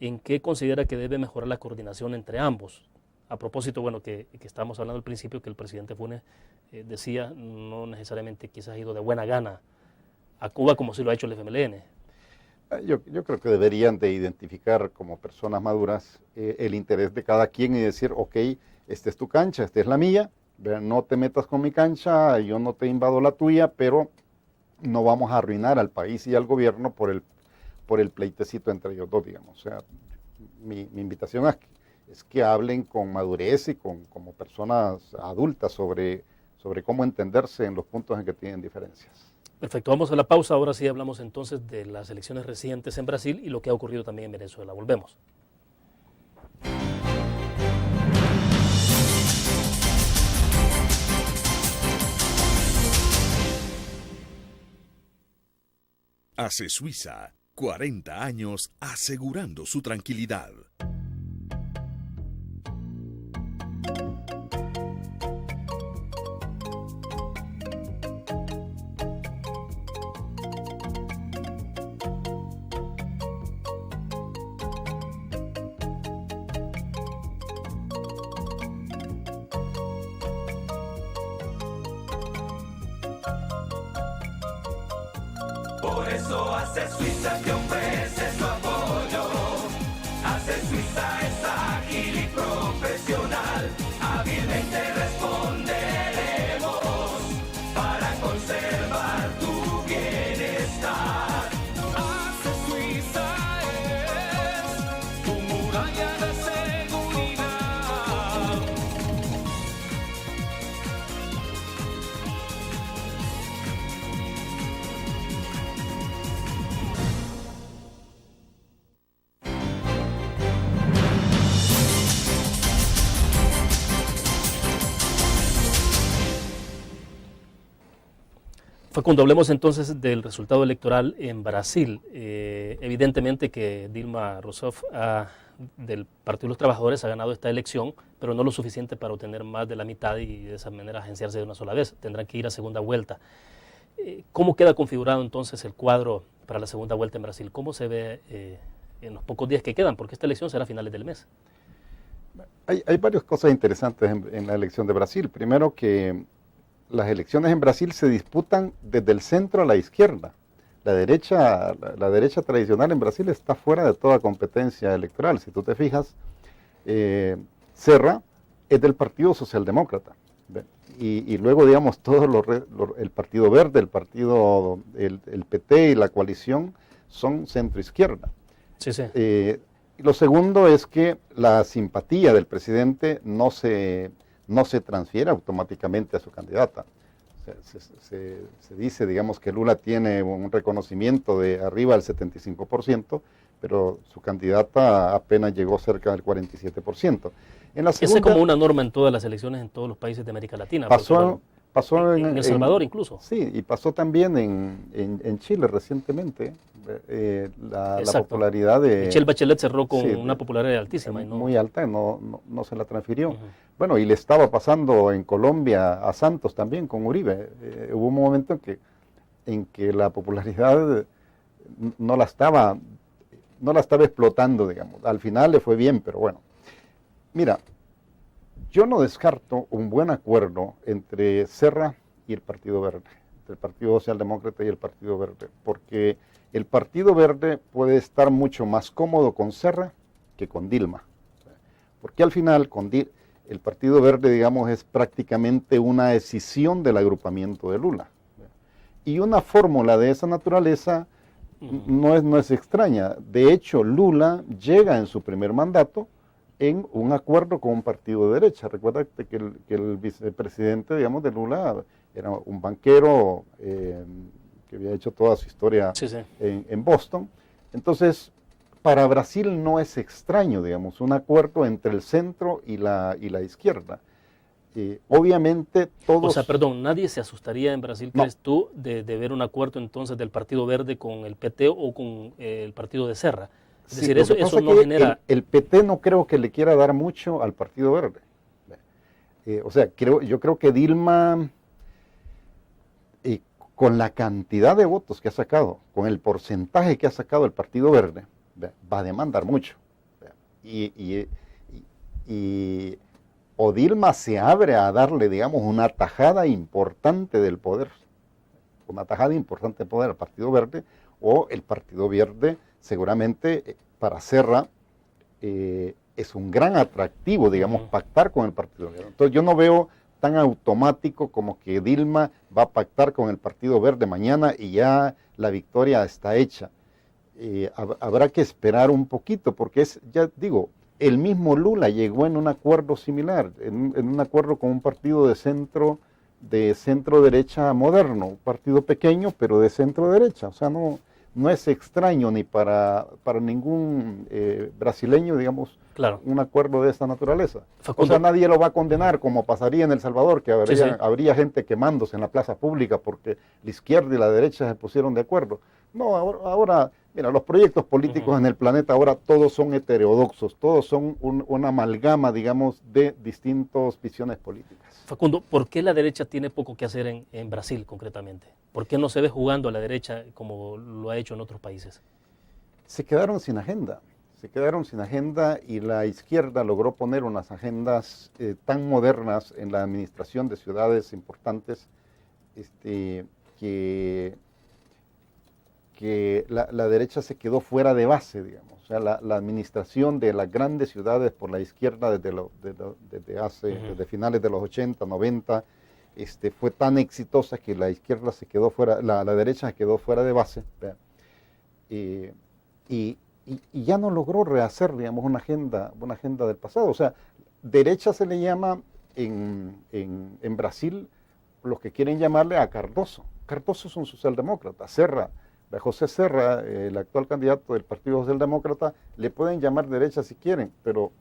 Speaker 1: ¿En qué considera que debe mejorar la coordinación entre ambos? A propósito, bueno, que estábamos hablando al principio, que el presidente FUNES decía, no necesariamente quizás ha ido de buena gana a Cuba como sí lo ha hecho el FMLN.
Speaker 2: Yo creo que deberían de identificar como personas maduras el interés de cada quien y decir, ok, esta es tu cancha, esta es la mía, no te metas con mi cancha, yo no te invado la tuya, pero no vamos a arruinar al país y al gobierno por el pleitecito entre ellos dos, digamos. O sea, mi invitación es que hablen con madurez y como personas adultas sobre cómo entenderse en los puntos en que tienen diferencias.
Speaker 1: Perfecto, vamos a la pausa. Ahora sí hablamos entonces de las elecciones recientes en Brasil y lo que ha ocurrido también en Venezuela. Volvemos.
Speaker 8: Hace Suiza 40 años asegurando su tranquilidad.
Speaker 4: eso hace Suiza te ofrece su apoyo. Hace Suiza es ágil y profesional, hábilmente responderemos para conservar tu bienestar. Hace Suiza es tu muralla de seguridad.
Speaker 1: Facundo, hablemos entonces del resultado electoral en Brasil. Evidentemente que Dilma Rousseff del Partido de los Trabajadores ha ganado esta elección, pero no lo suficiente para obtener más de la mitad y de esa manera agenciarse de una sola vez. Tendrán que ir a segunda vuelta. ¿Cómo queda configurado entonces el cuadro para la segunda vuelta en Brasil? ¿Cómo se ve en los pocos días que quedan? Porque esta elección será a finales del mes.
Speaker 2: Hay varias cosas interesantes en la elección de Brasil. Primero que las elecciones en Brasil se disputan desde el centro a la izquierda. La derecha tradicional en Brasil está fuera de toda competencia electoral. Si tú te fijas, Serra es del Partido Socialdemócrata. Y luego, digamos, el Partido Verde, el PT y la coalición son centro-izquierda.
Speaker 1: Sí, sí.
Speaker 2: Lo segundo es que la simpatía del presidente no se transfiere automáticamente a su candidata. Se dice, digamos, que Lula tiene un reconocimiento de arriba del 75%, pero su candidata apenas llegó cerca del 47%. Esa
Speaker 1: es como una norma en todas las elecciones en todos los países de América Latina.
Speaker 2: Pasó
Speaker 1: en El Salvador incluso.
Speaker 2: Sí, y pasó también en Chile recientemente. La popularidad de
Speaker 1: Michelle Bachelet cerró con una popularidad altísima.
Speaker 2: Muy alta, no se la transfirió. Bueno, y le estaba pasando en Colombia a Santos también con Uribe. Hubo un momento en que la popularidad no la estaba explotando, digamos. Al final le fue bien, pero bueno. Mira, yo no descarto un buen acuerdo entre Serra y el Partido Verde, entre el Partido Socialdemócrata y el Partido Verde, porque el Partido Verde puede estar mucho más cómodo con Serra que con Dilma, porque al final el Partido Verde, digamos, es prácticamente una escisión del agrupamiento de Lula, y una fórmula de esa naturaleza no es extraña. De hecho, Lula llega en su primer mandato en un acuerdo con un partido de derecha. Recuerda que el vicepresidente, digamos, de Lula era un banquero que había hecho toda su historia en Boston. Entonces, para Brasil no es extraño, digamos, un acuerdo entre el centro y la izquierda. Obviamente todos...
Speaker 1: O sea, perdón, nadie se asustaría en Brasil, ¿crees tú, de ver un acuerdo entonces del Partido Verde con el PT o con el partido de Serra? Es decir, eso no genera...
Speaker 2: El PT no creo que le quiera dar mucho al Partido Verde. O sea, yo creo que Dilma, con la cantidad de votos que ha sacado, con el porcentaje que ha sacado el Partido Verde, va a demandar mucho. O Dilma se abre a darle, digamos, una tajada importante del poder, al Partido Verde, o el Partido Verde seguramente para Serra es un gran atractivo, digamos, pactar con el Partido Verde. Entonces yo no veo tan automático como que Dilma va a pactar con el Partido Verde mañana y ya la victoria está hecha. Habrá que esperar un poquito, porque ya digo, el mismo Lula llegó en un acuerdo similar, en un acuerdo con un partido de centro derecha moderno, un partido pequeño pero de centro derecha. O sea, no es extraño ni para ningún brasileño, digamos, un acuerdo de esta naturaleza.
Speaker 1: Facundo.
Speaker 2: O sea, nadie lo va a condenar, como pasaría en El Salvador, que habría gente quemándose en la plaza pública porque la izquierda y la derecha se pusieron de acuerdo. No, ahora mira, los proyectos políticos en el planeta ahora todos son heterodoxos, todos son una amalgama, digamos, de distintas visiones políticas.
Speaker 1: Facundo, ¿por qué la derecha tiene poco que hacer en Brasil concretamente? ¿Por qué no se ve jugando a la derecha como lo ha hecho en otros países?
Speaker 2: Se quedaron sin agenda y la izquierda logró poner unas agendas tan modernas en la administración de ciudades importantes que que la derecha se quedó fuera de base, digamos. O sea, la administración de las grandes ciudades por la izquierda desde finales de los 80, 90, fue tan exitosa que la izquierda se quedó fuera, la derecha se quedó fuera de base, y ya no logró rehacer, digamos, una agenda del pasado. O sea, derecha se le llama en Brasil, los que quieren llamarle a Cardoso. Cardoso es un socialdemócrata. José Serra, el actual candidato del Partido Socialdemócrata, le pueden llamar derecha si quieren, pero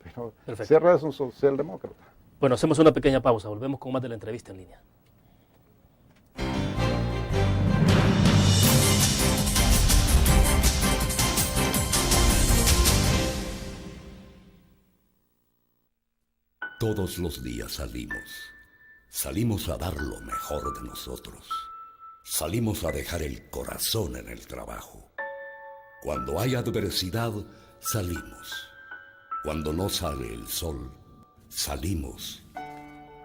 Speaker 2: Serra es un socialdemócrata.
Speaker 1: Bueno, hacemos una pequeña pausa, volvemos con más de la entrevista en línea.
Speaker 5: Todos los días salimos a dar lo mejor de nosotros. Salimos a dejar el corazón en el trabajo. Cuando hay adversidad, salimos. Cuando no sale el sol, salimos.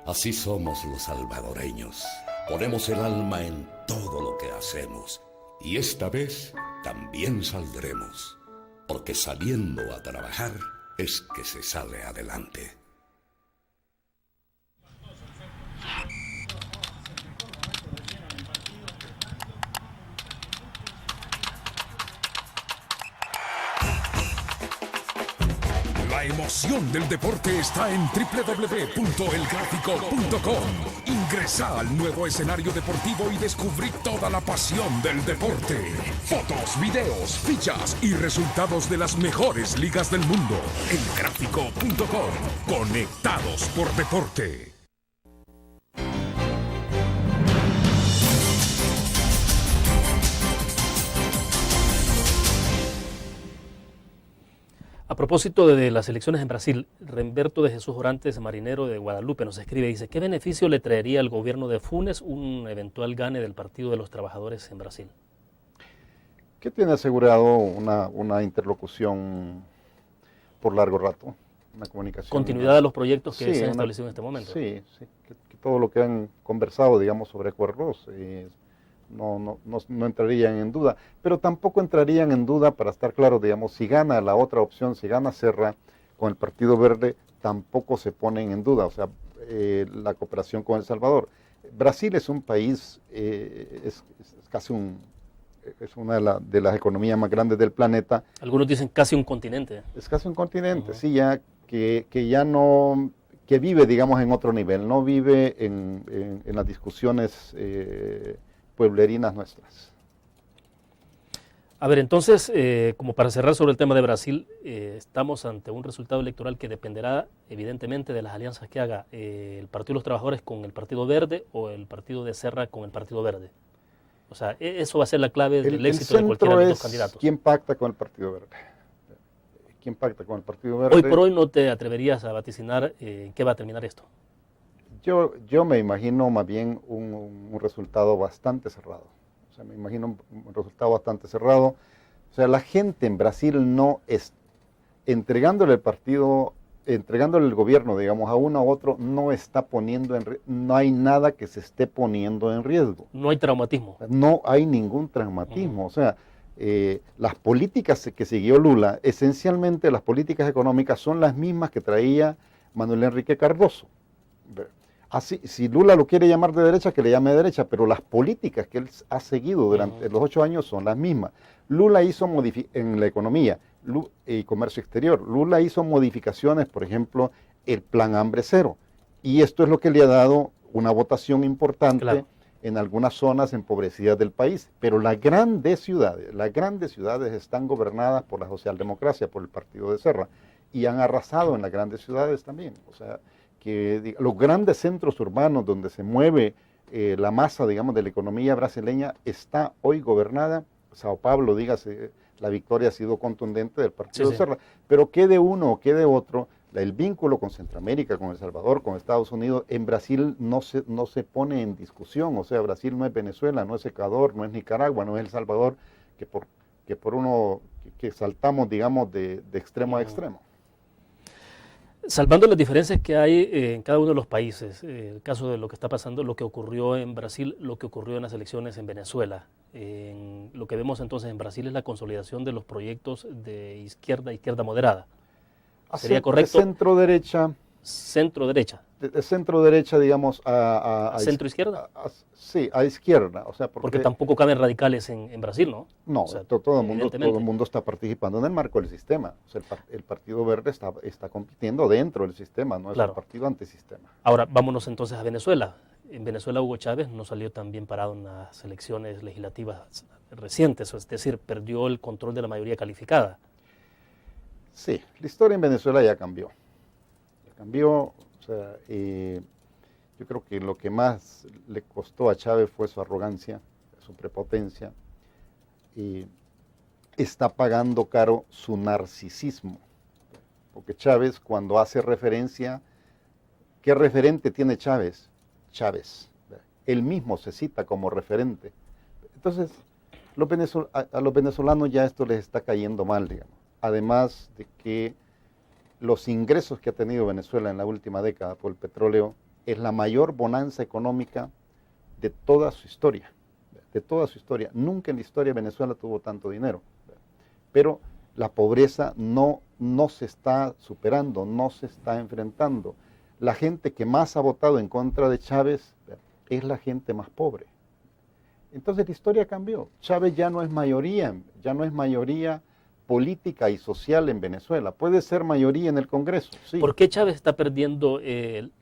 Speaker 5: Así somos los salvadoreños. Ponemos el alma en todo lo que hacemos. Y esta vez también saldremos. Porque saliendo a trabajar es que se sale adelante.
Speaker 8: La emoción del deporte está en www.elgráfico.com. Ingresa al nuevo escenario deportivo y descubrí toda la pasión del deporte. Fotos, videos, fichas y resultados de las mejores ligas del mundo. Elgráfico.com. Conectados por deporte.
Speaker 1: A propósito de las elecciones en Brasil, Remberto de Jesús Orantes, marinero de Guadalupe, nos escribe y dice: ¿qué beneficio le traería al gobierno de Funes un eventual gane del Partido de los Trabajadores en Brasil?
Speaker 2: Que tiene asegurado una interlocución por largo rato, una comunicación.
Speaker 1: Continuidad de los proyectos que se han establecido en este momento.
Speaker 2: Sí, que todo lo que han conversado, digamos, sobre acuerdos no entrarían en duda, pero tampoco entrarían en duda, para estar claro, digamos, si gana la otra opción, si gana Serra con el Partido Verde, tampoco se ponen en duda, o sea, la cooperación con El Salvador. Brasil es un país, es una de las economías más grandes del planeta.
Speaker 1: Algunos dicen casi un continente.
Speaker 2: Es casi un continente, sí, ya que ya no, que vive, digamos, en otro nivel, no vive en las discusiones pueblerinas nuestras.
Speaker 1: A ver, entonces, como para cerrar sobre el tema de Brasil, estamos ante un resultado electoral que dependerá evidentemente de las alianzas que haga el Partido de los Trabajadores con el Partido Verde o el Partido de Serra con el Partido Verde. O sea, eso va a ser la clave del éxito de cualquiera de los dos candidatos.
Speaker 2: ¿Quién pacta con el Partido Verde? ¿Quién pacta con el Partido Verde?
Speaker 1: Hoy por hoy no te atreverías a vaticinar en qué va a terminar esto.
Speaker 2: Yo me imagino más bien un resultado bastante cerrado. O sea, me imagino un resultado bastante cerrado. O sea, la gente en Brasil no es entregándole el gobierno, digamos, a uno u otro, no está poniendo no hay nada que se esté poniendo en riesgo.
Speaker 1: No hay traumatismo.
Speaker 2: No hay ningún traumatismo. O sea, las políticas que siguió Lula, esencialmente las políticas económicas son las mismas que traía Manuel Enrique Cardoso. Así, si Lula lo quiere llamar de derecha, que le llame de derecha, pero las políticas que él ha seguido durante los 8 años son las mismas. Lula hizo en la economía y comercio exterior, Lula hizo modificaciones, por ejemplo, el plan Hambre Cero, y esto es lo que le ha dado una votación importante en algunas zonas empobrecidas del país, pero las grandes ciudades están gobernadas por la socialdemocracia, por el Partido de Serra, y han arrasado en las grandes ciudades también. O sea, que los grandes centros urbanos donde se mueve la masa, digamos, de la economía brasileña está hoy gobernada. Sao Paulo, dígase, la victoria ha sido contundente del Partido de Serra, pero qué de uno o qué de otro, el vínculo con Centroamérica, con El Salvador, con Estados Unidos, en Brasil no se pone en discusión. O sea, Brasil no es Venezuela, no es Ecuador, no es Nicaragua, no es El Salvador, que saltamos, digamos, de extremo a extremo.
Speaker 1: Salvando las diferencias que hay en cada uno de los países, el caso de lo que está pasando, lo que ocurrió en Brasil, lo que ocurrió en las elecciones en Venezuela. Lo que vemos entonces en Brasil es la consolidación de los proyectos de izquierda moderada. ¿Sería correcto?
Speaker 2: Centro-derecha.
Speaker 1: Centro-derecha.
Speaker 2: De centro-derecha, digamos,
Speaker 1: ¿A centro-izquierda?
Speaker 2: Sí, a izquierda. O sea,
Speaker 1: porque tampoco caben radicales en Brasil, ¿no?
Speaker 2: No,
Speaker 1: o sea,
Speaker 2: todo el mundo está participando en el marco del sistema. O sea, el Partido Verde está compitiendo dentro del sistema, no es un partido antisistema.
Speaker 1: Ahora, vámonos entonces a Venezuela. En Venezuela Hugo Chávez no salió tan bien parado en las elecciones legislativas recientes, es decir, perdió el control de la mayoría calificada.
Speaker 2: Sí, la historia en Venezuela ya cambió. Cambió, o sea, yo creo que lo que más le costó a Chávez fue su arrogancia, su prepotencia, y está pagando caro su narcisismo, porque Chávez cuando hace referencia, ¿qué referente tiene Chávez? Chávez, él mismo se cita como referente. Entonces, a los venezolanos ya esto les está cayendo mal, digamos, además de que los ingresos que ha tenido Venezuela en la última década por el petróleo es la mayor bonanza económica de toda su historia, Nunca en la historia de Venezuela tuvo tanto dinero, pero la pobreza no se está superando, no se está enfrentando. La gente que más ha votado en contra de Chávez es la gente más pobre. Entonces la historia cambió. Chávez ya no es mayoría política y social en Venezuela. Puede ser mayoría en el Congreso, sí.
Speaker 1: ¿Por qué Chávez está perdiendo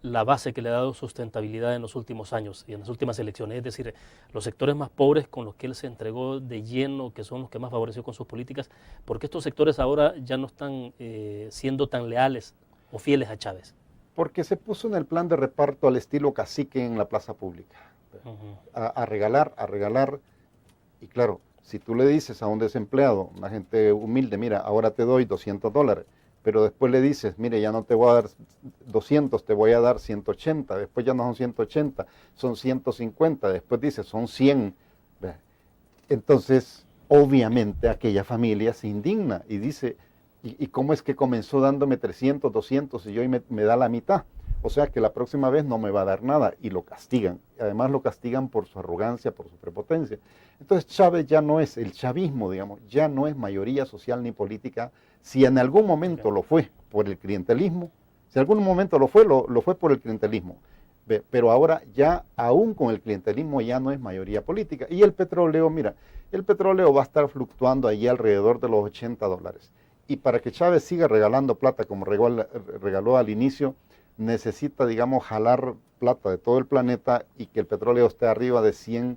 Speaker 1: la base que le ha dado sustentabilidad en los últimos años y en las últimas elecciones? Es decir, los sectores más pobres con los que él se entregó de lleno, que son los que más favoreció con sus políticas, ¿por qué estos sectores ahora ya no están siendo tan leales o fieles a Chávez?
Speaker 2: Porque se puso en el plan de reparto al estilo cacique en la plaza pública. A regalar, y claro, si tú le dices a un desempleado, una gente humilde, mira, ahora te doy $200, pero después le dices, mire, ya no te voy a dar 200, te voy a dar 180, después ya no son 180, son 150, después dices, son 100. Entonces, obviamente, aquella familia se indigna y dice, ¿y cómo es que comenzó dándome 300, 200 y hoy me da la mitad? O sea que la próxima vez no me va a dar nada, y lo castigan. Además lo castigan por su arrogancia, por su prepotencia. Entonces Chávez ya no es, el chavismo, digamos, ya no es mayoría social ni política. Si en algún momento lo fue por el clientelismo, si en algún momento lo fue por el clientelismo. Pero ahora ya, aún con el clientelismo, ya no es mayoría política. Y el petróleo, mira, el petróleo va a estar fluctuando allí alrededor de los $80. Y para que Chávez siga regalando plata como regaló al inicio, necesita, digamos, jalar plata de todo el planeta y que el petróleo esté arriba de $100.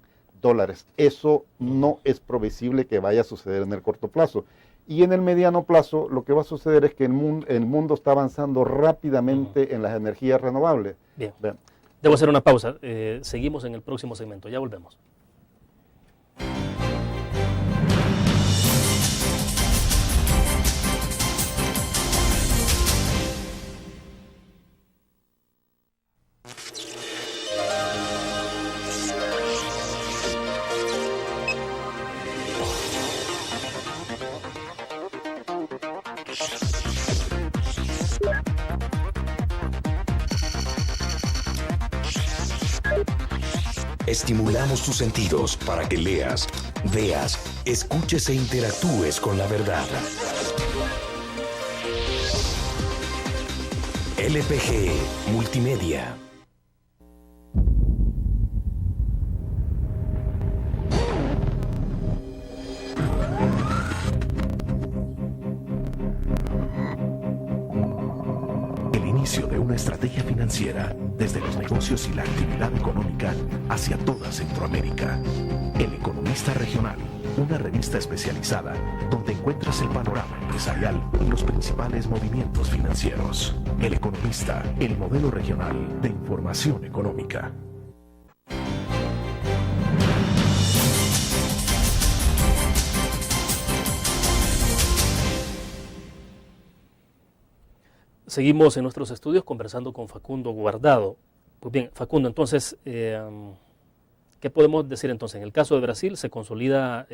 Speaker 2: Eso no es previsible que vaya a suceder en el corto plazo. Y en el mediano plazo lo que va a suceder es que el mundo está avanzando rápidamente en las energías renovables.
Speaker 1: Bien. Debo hacer una pausa. Seguimos en el próximo segmento. Ya volvemos.
Speaker 5: Estimulamos tus sentidos para que leas, veas, escuches e interactúes con la verdad. LPG Multimedia.
Speaker 7: El inicio de una estrategia financiera desde los negocios y la actividad económica hacia toda Centroamérica. El Economista Regional, una revista especializada donde encuentras el panorama empresarial y los principales movimientos financieros. El Economista, el modelo regional de información económica.
Speaker 1: Seguimos en nuestros estudios conversando con Facundo Guardado. Pues bien, Facundo, entonces, ¿qué podemos decir entonces? En el caso de Brasil se consolida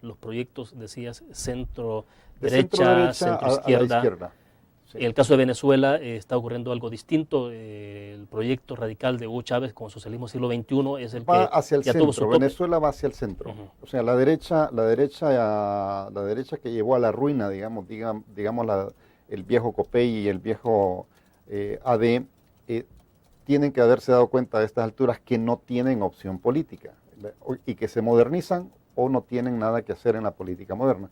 Speaker 1: los proyectos, decías, centro-derecha, centro-izquierda. En el caso de Venezuela está ocurriendo algo distinto. El proyecto radical de Hugo Chávez con Socialismo Siglo XXI es el
Speaker 2: va
Speaker 1: que
Speaker 2: hacia el
Speaker 1: ya tuvo su
Speaker 2: centro.
Speaker 1: tope.
Speaker 2: Venezuela va hacia el centro. O sea, la derecha que llevó a la ruina, digamos el viejo COPEI y el viejo AD, tienen que haberse dado cuenta a estas alturas que no tienen opción política y que se modernizan o no tienen nada que hacer en la política moderna.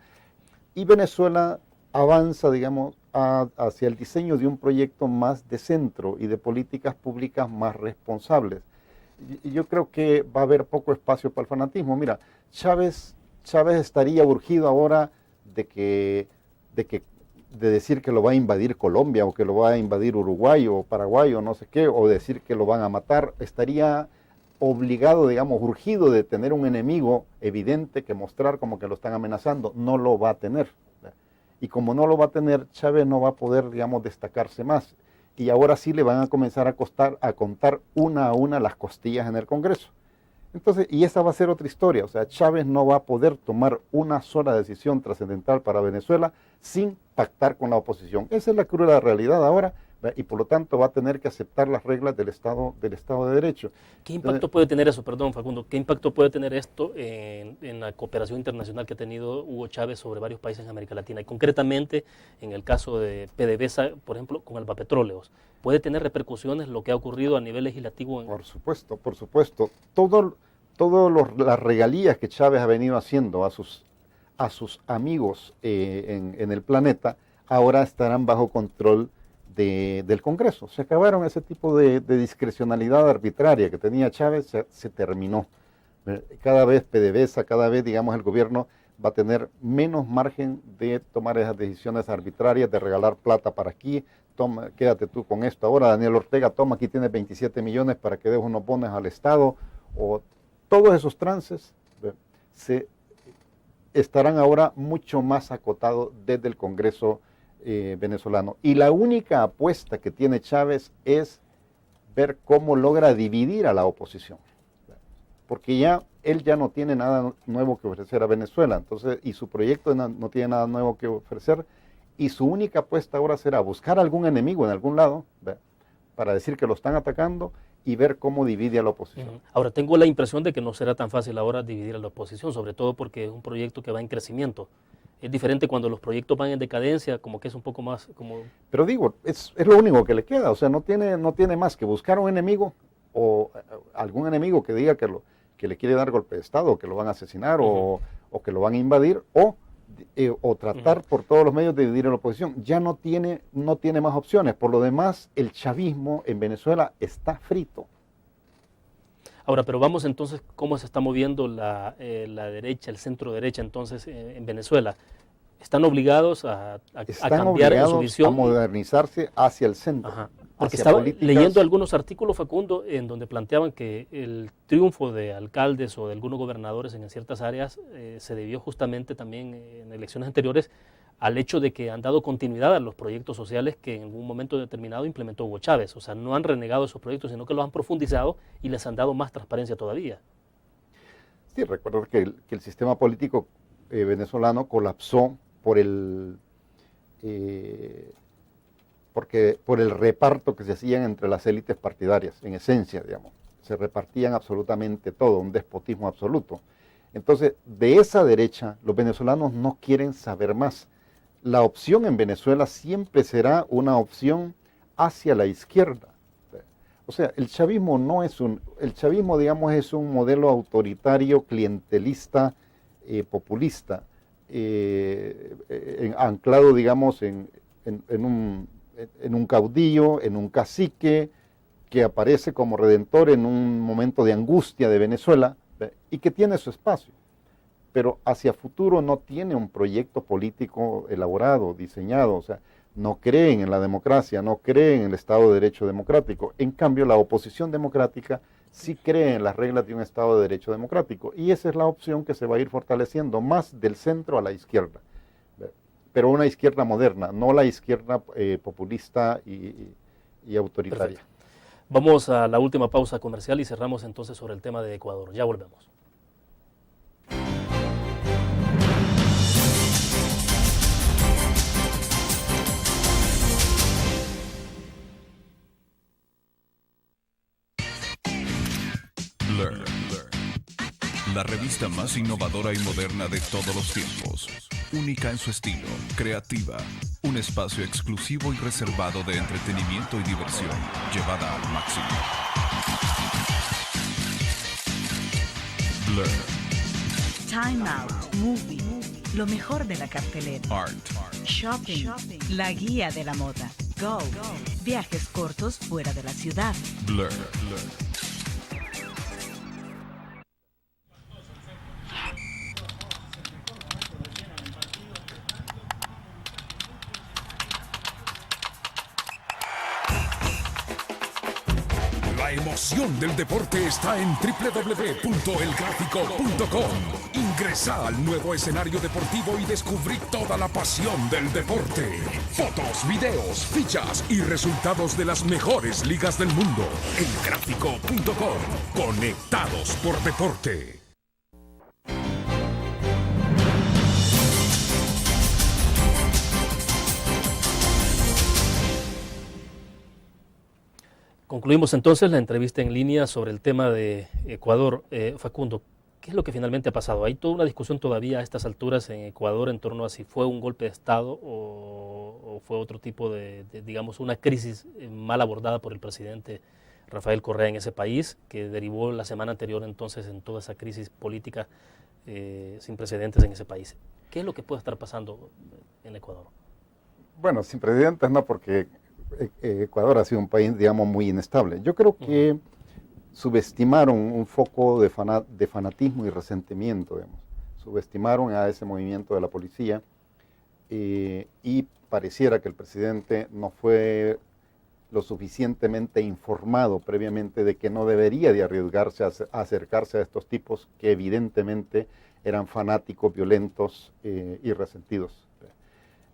Speaker 2: Y Venezuela avanza, digamos, hacia el diseño de un proyecto más de centro y de políticas públicas más responsables. Y yo creo que va a haber poco espacio para el fanatismo. Mira, Chávez estaría urgido ahora de decir que lo va a invadir Colombia o que lo va a invadir Uruguay o Paraguay o no sé qué, o decir que lo van a matar. Estaría obligado, digamos, urgido de tener un enemigo evidente que mostrar como que lo están amenazando. No lo va a tener. Y como no lo va a tener, Chávez no va a poder, digamos, destacarse más. Y ahora sí le van a comenzar a contar una a una las costillas en el Congreso. Entonces, y esa va a ser otra historia. O sea, Chávez no va a poder tomar una sola decisión trascendental para Venezuela sin pactar con la oposición. Esa es la cruda realidad ahora, y por lo tanto va a tener que aceptar las reglas del Estado de Derecho.
Speaker 1: ¿Qué impacto puede tener eso, perdón Facundo, qué impacto puede tener esto en la cooperación internacional que ha tenido Hugo Chávez sobre varios países en América Latina? Y concretamente, en el caso de PDVSA, por ejemplo, con Albapetróleos, ¿puede tener repercusiones lo que ha ocurrido a nivel legislativo?
Speaker 2: Por supuesto. Todas las regalías que Chávez ha venido haciendo a sus amigos en el planeta, ahora estarán bajo control del Congreso. Se acabaron ese tipo de discrecionalidad arbitraria que tenía Chávez, se terminó. Cada vez PDVSA, cada vez, digamos, el gobierno va a tener menos margen de tomar esas decisiones arbitrarias, de regalar plata para aquí, toma, quédate tú con esto ahora, Daniel Ortega, toma, aquí tienes 27 millones para que des unos bonos al Estado, o todos esos trances se estarán ahora mucho más acotados desde el Congreso venezolano. Y la única apuesta que tiene Chávez es ver cómo logra dividir a la oposición. Porque él ya no tiene nada nuevo que ofrecer a Venezuela, entonces, y su proyecto no tiene nada nuevo que ofrecer, y su única apuesta ahora será buscar algún enemigo en algún lado, para decir que lo están atacando y ver cómo divide a la oposición.
Speaker 1: Ahora, tengo la impresión de que no será tan fácil ahora dividir a la oposición, sobre todo porque es un proyecto que va en crecimiento. Es diferente cuando los proyectos van en decadencia, como que es un poco más como...
Speaker 2: Pero digo, es lo único que le queda, o sea, no tiene más que buscar un enemigo o algún enemigo que diga que le quiere dar golpe de Estado, o que lo van a asesinar o que lo van a invadir, o tratar por todos los medios de dividir a la oposición. Ya no tiene más opciones. Por lo demás, el chavismo en Venezuela está frito.
Speaker 1: Ahora, pero vamos entonces, ¿cómo se está moviendo la derecha, el centro derecha entonces en Venezuela? ¿Están obligados a cambiar su visión?
Speaker 2: A modernizarse hacia el centro.
Speaker 1: Ajá. Porque estaba leyendo algunos artículos, Facundo, en donde planteaban que el triunfo de alcaldes o de algunos gobernadores en ciertas áreas se debió justamente también en elecciones anteriores al hecho de que han dado continuidad a los proyectos sociales que en un momento determinado implementó Hugo Chávez. O sea, no han renegado esos proyectos, sino que los han profundizado y les han dado más transparencia todavía.
Speaker 2: Sí, recuerdo que el sistema político venezolano colapsó por el reparto que se hacían entre las élites partidarias, en esencia, digamos. Se repartían absolutamente todo, un despotismo absoluto. Entonces, de esa derecha, los venezolanos no quieren saber más. La opción en Venezuela siempre será una opción hacia la izquierda. O sea, el chavismo, digamos, es un modelo autoritario, clientelista, populista, anclado, digamos, en un caudillo, en un cacique, que aparece como redentor en un momento de angustia de Venezuela, y que tiene su espacio, pero hacia futuro no tiene un proyecto político elaborado, diseñado. O sea, no creen en la democracia, no creen en el Estado de Derecho democrático. En cambio, la oposición democrática sí cree en las reglas de un Estado de Derecho democrático, y esa es la opción que se va a ir fortaleciendo más del centro a la izquierda, pero una izquierda moderna, no la izquierda populista y autoritaria.
Speaker 1: Perfecto. Vamos a la última pausa comercial y cerramos entonces sobre el tema de Ecuador. Ya volvemos.
Speaker 3: Blur, la revista más innovadora y moderna de todos los tiempos. Única en su estilo, creativa, un espacio exclusivo y reservado de entretenimiento y diversión, llevada al máximo. Blur.
Speaker 6: Time Out, Movie, lo mejor de la cartelera.
Speaker 3: Art.
Speaker 6: Shopping, la guía de la moda. Go, viajes cortos fuera de la ciudad.
Speaker 3: Blur.
Speaker 8: La emoción del deporte está en www.elgráfico.com. Ingresa al nuevo escenario deportivo y descubrí toda la pasión del deporte. Fotos, videos, fichas y resultados de las mejores ligas del mundo. Elgráfico.com. Conectados por deporte.
Speaker 1: Concluimos entonces la entrevista en línea sobre el tema de Ecuador. Facundo, ¿qué es lo que finalmente ha pasado? Hay toda una discusión todavía a estas alturas en Ecuador en torno a si fue un golpe de Estado o fue otro tipo digamos, una crisis mal abordada por el presidente Rafael Correa en ese país, que derivó la semana anterior entonces en toda esa crisis política sin precedentes en ese país. ¿Qué es lo que puede estar pasando en Ecuador?
Speaker 2: Bueno, sin precedentes no, porque Ecuador ha sido un país, digamos, muy inestable. Yo creo que subestimaron un foco de fanatismo y resentimiento, digamos. Subestimaron a ese movimiento de la policía y pareciera que el presidente no fue lo suficientemente informado previamente de que no debería de arriesgarse a acercarse a estos tipos que evidentemente eran fanáticos, violentos y resentidos.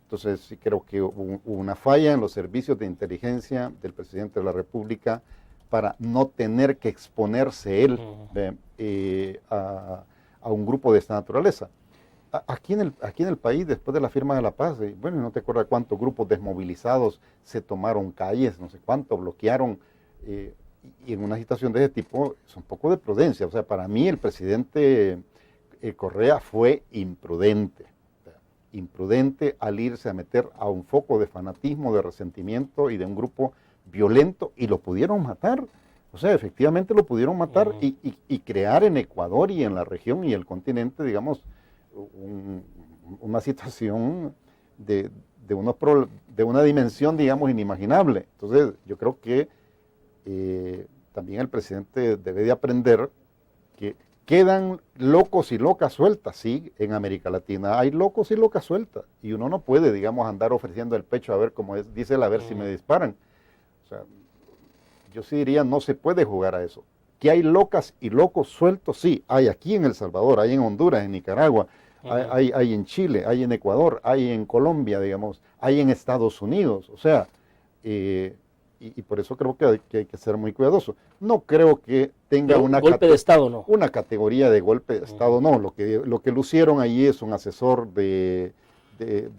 Speaker 2: Entonces sí creo que hubo una falla en los servicios de inteligencia del presidente de la República para no tener que exponerse él a un grupo de esta naturaleza. Aquí en el país, después de la firma de la paz, bueno, no te acuerdas cuántos grupos desmovilizados se tomaron calles, no sé cuánto, bloquearon, y en una situación de ese tipo es un poco de prudencia. O sea, para mí el presidente Correa fue imprudente al irse a meter a un foco de fanatismo, de resentimiento y de un grupo violento, y lo pudieron matar. O sea, efectivamente lo pudieron matar y crear en Ecuador y en la región y el continente, digamos, una situación de una dimensión, digamos, inimaginable. Entonces, yo creo que también el presidente debe de aprender que quedan locos y locas sueltas, sí, en América Latina hay locos y locas sueltas, y uno no puede, digamos, andar ofreciendo el pecho a ver cómo es, dice él, a ver si me disparan. O sea, yo sí diría, no se puede jugar a eso. Que hay locas y locos sueltos, sí, hay aquí en El Salvador, hay en Honduras, en Nicaragua, hay en Chile, hay en Ecuador, hay en Colombia, digamos, hay en Estados Unidos. O sea, y por eso creo que hay que ser muy cuidadoso. No creo que tenga
Speaker 1: una golpe de Estado, no.
Speaker 2: Una categoría de golpe de Estado, no. Lo que lucieron allí es un asesor de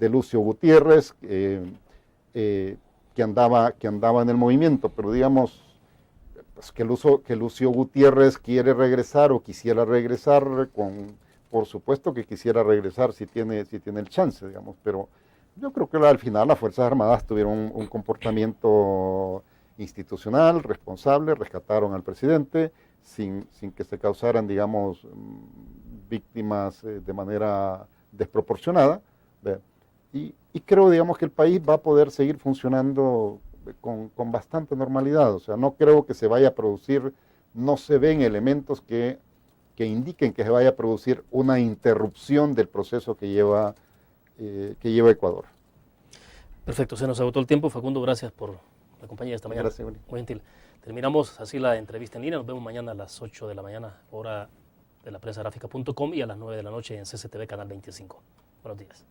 Speaker 2: Lucio Gutiérrez que andaba en el movimiento, pero digamos pues que Lucio Gutiérrez quiere regresar o quisiera regresar, por supuesto que quisiera regresar si tiene el chance, digamos, pero yo creo que al final las Fuerzas Armadas tuvieron un comportamiento institucional, responsable, rescataron al presidente sin que se causaran, digamos, víctimas de manera desproporcionada. Y creo, digamos, que el país va a poder seguir funcionando con bastante normalidad. O sea, no creo que se vaya a producir, no se ven elementos que indiquen que se vaya a producir una interrupción del proceso que lleva Ecuador.
Speaker 1: Perfecto, se nos agotó el tiempo. Facundo, gracias por la compañía esta mañana.
Speaker 2: Gracias, Willy.
Speaker 1: Muy gentil. Terminamos así la entrevista en línea. Nos vemos mañana a las 8 de la mañana, hora de la prensa gráfica.com, y a las 9 de la noche en CCTV Canal 25. Buenos días.